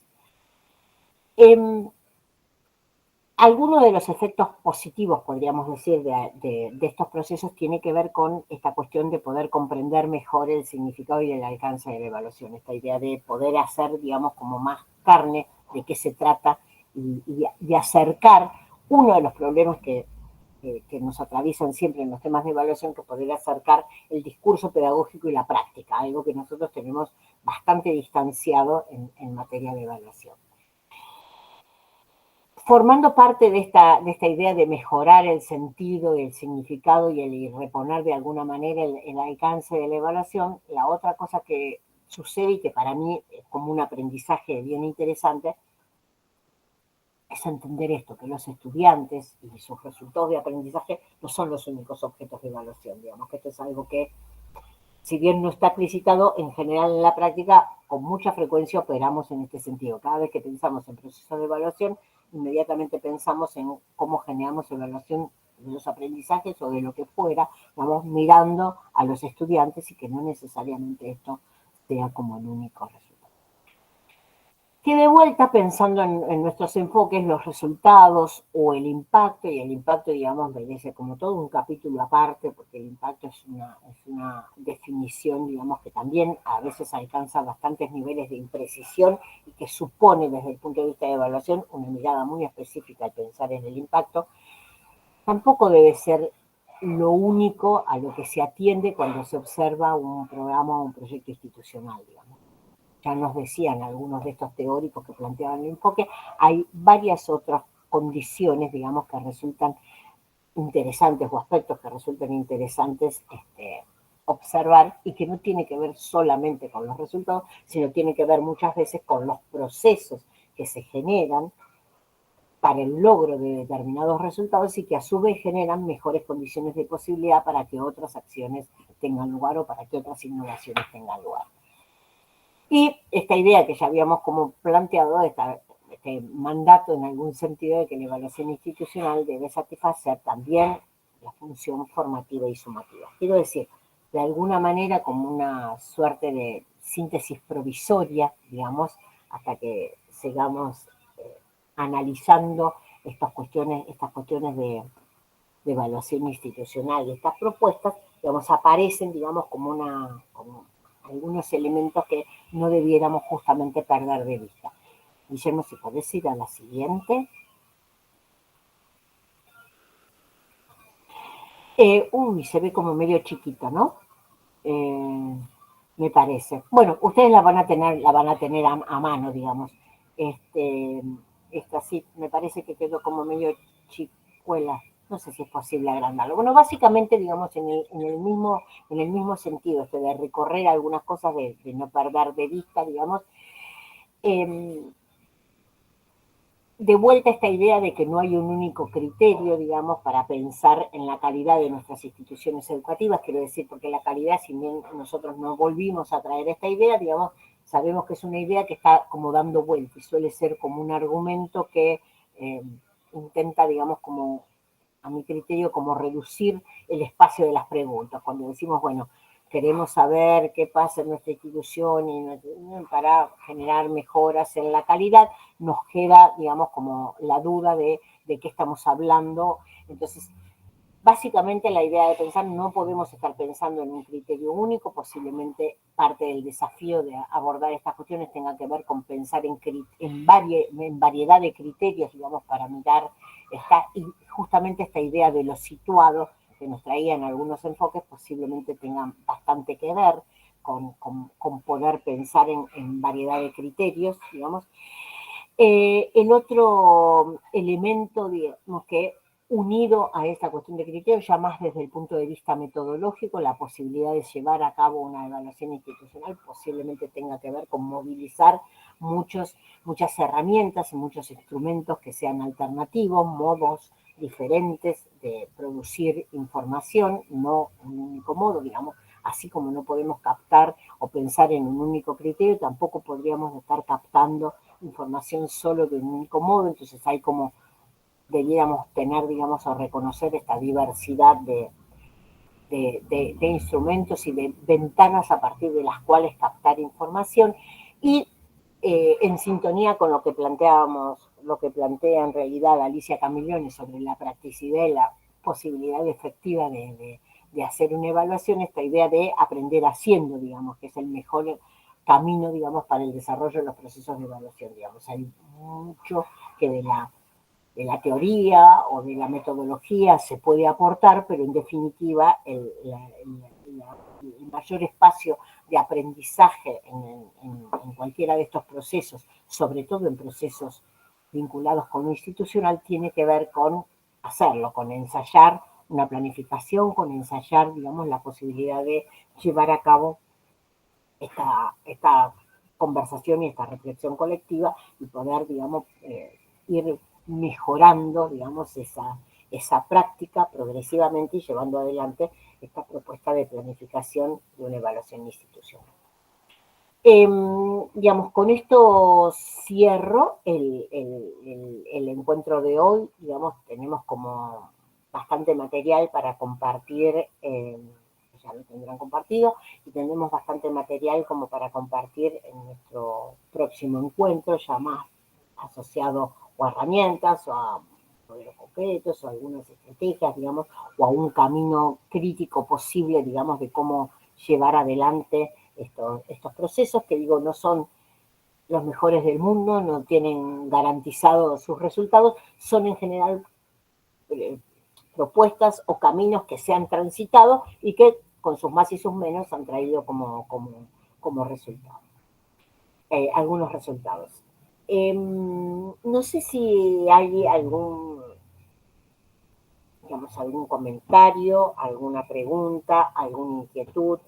Algunos de los efectos positivos, podríamos decir, de estos procesos tiene que ver con esta cuestión de poder comprender mejor el significado y el alcance de la evaluación, esta idea de poder hacer, digamos, como más carne de qué se trata y acercar uno de los problemas que nos atraviesan siempre en los temas de evaluación, que poder acercar el discurso pedagógico y la práctica, algo que nosotros tenemos bastante distanciado en materia de evaluación. Formando parte de esta idea de mejorar el sentido, el significado y reponer de alguna manera el alcance de la evaluación, la otra cosa que sucede y que para mí es como un aprendizaje bien interesante es entender esto, que los estudiantes y sus resultados de aprendizaje no son los únicos objetos de evaluación, digamos que esto es algo que, si bien no está explicitado, en general en la práctica con mucha frecuencia operamos en este sentido. Cada vez que pensamos en procesos de evaluación, inmediatamente pensamos en cómo generamos evaluación de los aprendizajes o de lo que fuera, vamos mirando a los estudiantes, y que no necesariamente esto sea como el único resultado. Que de vuelta, pensando en nuestros enfoques, los resultados o el impacto, y el impacto, digamos, merece como todo un capítulo aparte, porque el impacto es una definición, digamos, que también a veces alcanza bastantes niveles de imprecisión y que supone, desde el punto de vista de evaluación, una mirada muy específica al pensar en el impacto. Tampoco debe ser lo único a lo que se atiende cuando se observa un programa o un proyecto institucional, digamos. Ya nos decían algunos de estos teóricos que planteaban el enfoque, hay varias otras condiciones, digamos, que resultan interesantes, o aspectos que resultan interesantes observar, y que no tiene que ver solamente con los resultados, sino tiene que ver muchas veces con los procesos que se generan para el logro de determinados resultados y que a su vez generan mejores condiciones de posibilidad para que otras acciones tengan lugar o para que otras innovaciones tengan lugar. Y esta idea que ya habíamos como planteado, este mandato en algún sentido de que la evaluación institucional debe satisfacer también la función formativa y sumativa. Quiero decir, de alguna manera como una suerte de síntesis provisoria, digamos, hasta que sigamos analizando estas cuestiones de evaluación institucional y estas propuestas, digamos, aparecen, digamos, como algunos elementos que no debiéramos justamente perder de vista. Guillermo, si podés ir a la siguiente. Se ve como medio chiquito, ¿no? Me parece. Bueno, ustedes la van a tener a mano, digamos. Esta sí, me parece que quedó como medio chicuela. No sé si es posible agrandarlo. Bueno, básicamente, digamos, en el mismo sentido, de recorrer algunas cosas, de no perder de vista, digamos. De vuelta esta idea de que no hay un único criterio, digamos, para pensar en la calidad de nuestras instituciones educativas, quiero decir, porque la calidad, si bien nosotros no volvimos a traer esta idea, digamos, sabemos que es una idea que está como dando vuelta y suele ser como un argumento que intenta, digamos, como, a mi criterio, como reducir el espacio de las preguntas. Cuando decimos, bueno, queremos saber qué pasa en nuestra institución y para generar mejoras en la calidad, nos queda, digamos, como la duda de qué estamos hablando. Entonces, básicamente la idea de pensar, no podemos estar pensando en un criterio único, posiblemente parte del desafío de abordar estas cuestiones tenga que ver con pensar en variedad de criterios, digamos, para mirar y justamente esta idea de lo situado que nos traían algunos enfoques posiblemente tengan bastante que ver con poder pensar en variedad de criterios, digamos. El otro elemento, digamos, que unido a esta cuestión de criterios, ya más desde el punto de vista metodológico, la posibilidad de llevar a cabo una evaluación institucional posiblemente tenga que ver con movilizar muchas herramientas y muchos instrumentos que sean alternativos, modos diferentes de producir información, no un único modo, digamos, así como no podemos captar o pensar en un único criterio, tampoco podríamos estar captando información solo de un único modo, entonces hay como debiéramos tener, digamos, o reconocer esta diversidad de instrumentos y de ventanas a partir de las cuales captar información y en sintonía con lo que plantea en realidad Alicia Camilloni sobre la practicidad y la posibilidad efectiva de hacer una evaluación, esta idea de aprender haciendo, digamos, que es el mejor camino, digamos, para el desarrollo de los procesos de evaluación, digamos. Hay mucho que de la teoría o de la metodología se puede aportar, pero en definitiva el mayor espacio de aprendizaje en cualquiera de estos procesos, sobre todo en procesos vinculados con lo institucional, tiene que ver con hacerlo, con ensayar una planificación, con ensayar, digamos, la posibilidad de llevar a cabo esta conversación y esta reflexión colectiva y poder, digamos, ir mejorando, digamos, esa práctica progresivamente y llevando adelante esta propuesta de planificación de una evaluación institucional. Digamos, con esto cierro el encuentro de hoy. Digamos, tenemos como bastante material para compartir, ya lo tendrán compartido, y tenemos bastante material como para compartir en nuestro próximo encuentro, ya más asociado o a herramientas o a modelos concretos o a algunas estrategias, digamos, o a un camino crítico posible, digamos, de cómo llevar adelante estos procesos que, digo, no son los mejores del mundo, no tienen garantizados sus resultados, son en general propuestas o caminos que se han transitado y que con sus más y sus menos han traído como resultado. Algunos resultados. No sé si hay algún comentario, alguna pregunta, alguna inquietud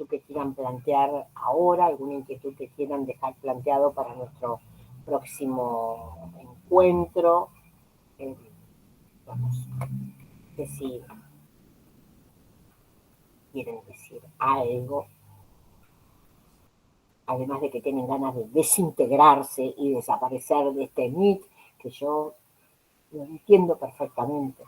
que quieran plantear ahora, alguna inquietud que quieran dejar planteado para nuestro próximo encuentro. vamos, que si quieren decir algo, además de que tienen ganas de desintegrarse y desaparecer de este Meet, que yo lo entiendo perfectamente.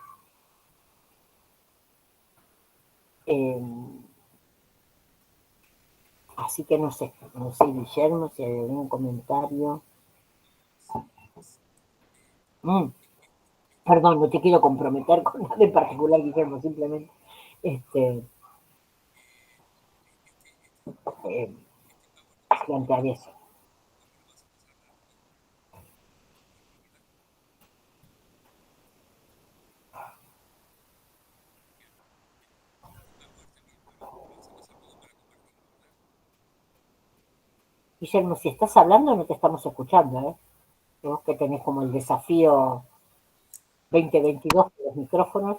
Así que no sé, Guillermo, si hay algún comentario. Perdón, no te quiero comprometer con nada en particular, Guillermo, simplemente plantear eso. Guillermo, si estás hablando no te estamos escuchando, ¿eh? Vos que tenés como el desafío 2022 con los micrófonos.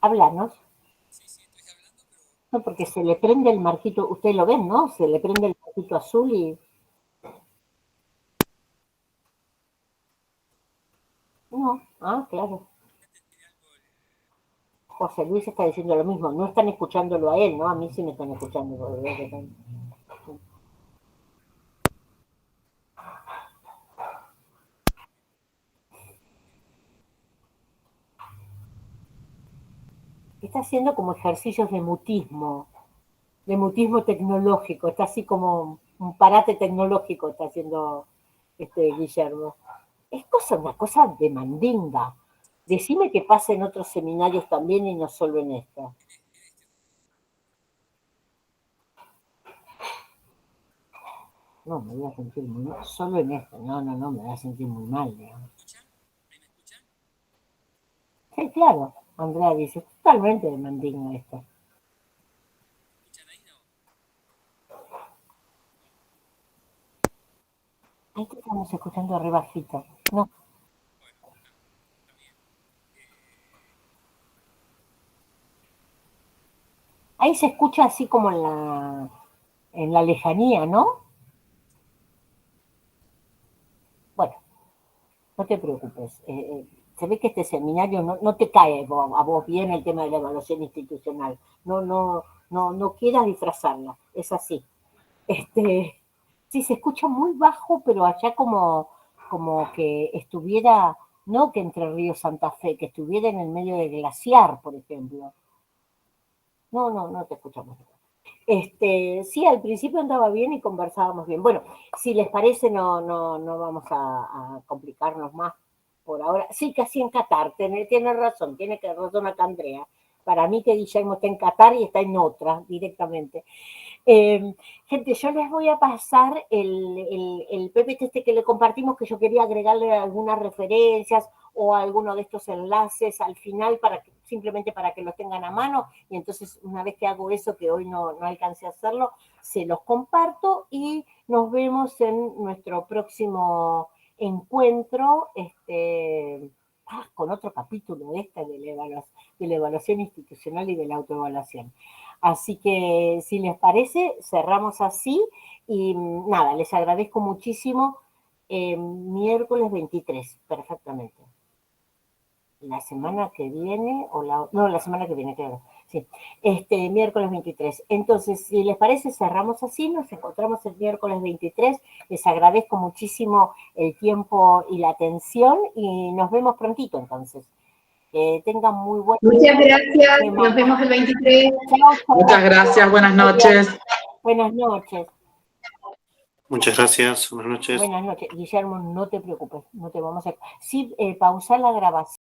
Háblanos. No, porque se le prende el marquito, ustedes lo ven, ¿no? Se le prende el marquito azul y... No, claro. José Luis está diciendo lo mismo, no están escuchándolo a él, ¿no? A mí sí me están escuchando. Está haciendo como ejercicios de mutismo tecnológico, está así como un parate tecnológico está haciendo Guillermo. Es una cosa de mandinga. Decime que pasa en otros seminarios también y no solo en esta. No, me voy a sentir muy mal, solo en esto, no, me voy a sentir muy mal, digamos. Sí, claro, Andrea dice, totalmente de mandinga esto. Ahí te estamos escuchando arribajito, ¿no? Ahí se escucha así como en la lejanía, ¿no? Bueno, no te preocupes. Se ve que este seminario no te cae a vos bien el tema de la evaluación institucional. No quieras disfrazarla, es así. Sí, se escucha muy bajo, pero allá como que estuviera, no que Entre Ríos Santa Fe, que estuviera en el medio del glaciar, por ejemplo. No te escuchamos. Sí, al principio andaba bien y conversábamos bien. Bueno, si les parece, no vamos a complicarnos más por ahora. Sí, casi en Qatar, tiene razón acá Andrea. Para mí que Guillermo está en Qatar y está en otra directamente. Gente, yo les voy a pasar el PPT que le compartimos, que yo quería agregarle algunas referencias o alguno de estos enlaces al final simplemente para que los tengan a mano, y entonces una vez que hago eso, que hoy no alcancé a hacerlo, se los comparto y nos vemos en nuestro próximo encuentro con otro capítulo de la evaluación institucional y de la autoevaluación. Así que, si les parece, cerramos así y nada, les agradezco muchísimo. Miércoles 23, perfectamente. La semana que viene, la semana que viene, claro. Sí, miércoles 23. Entonces, si les parece, cerramos así, nos encontramos el miércoles 23. Les agradezco muchísimo el tiempo y la atención y nos vemos prontito, entonces. Que tengan muy buen día. Muchas gracias, nos vemos el 23. Chao. Muchas gracias, buenas noches. Buenas noches. Muchas gracias, buenas noches. Buenas noches. Guillermo, no te preocupes, no te vamos a... Sí, pausar la grabación.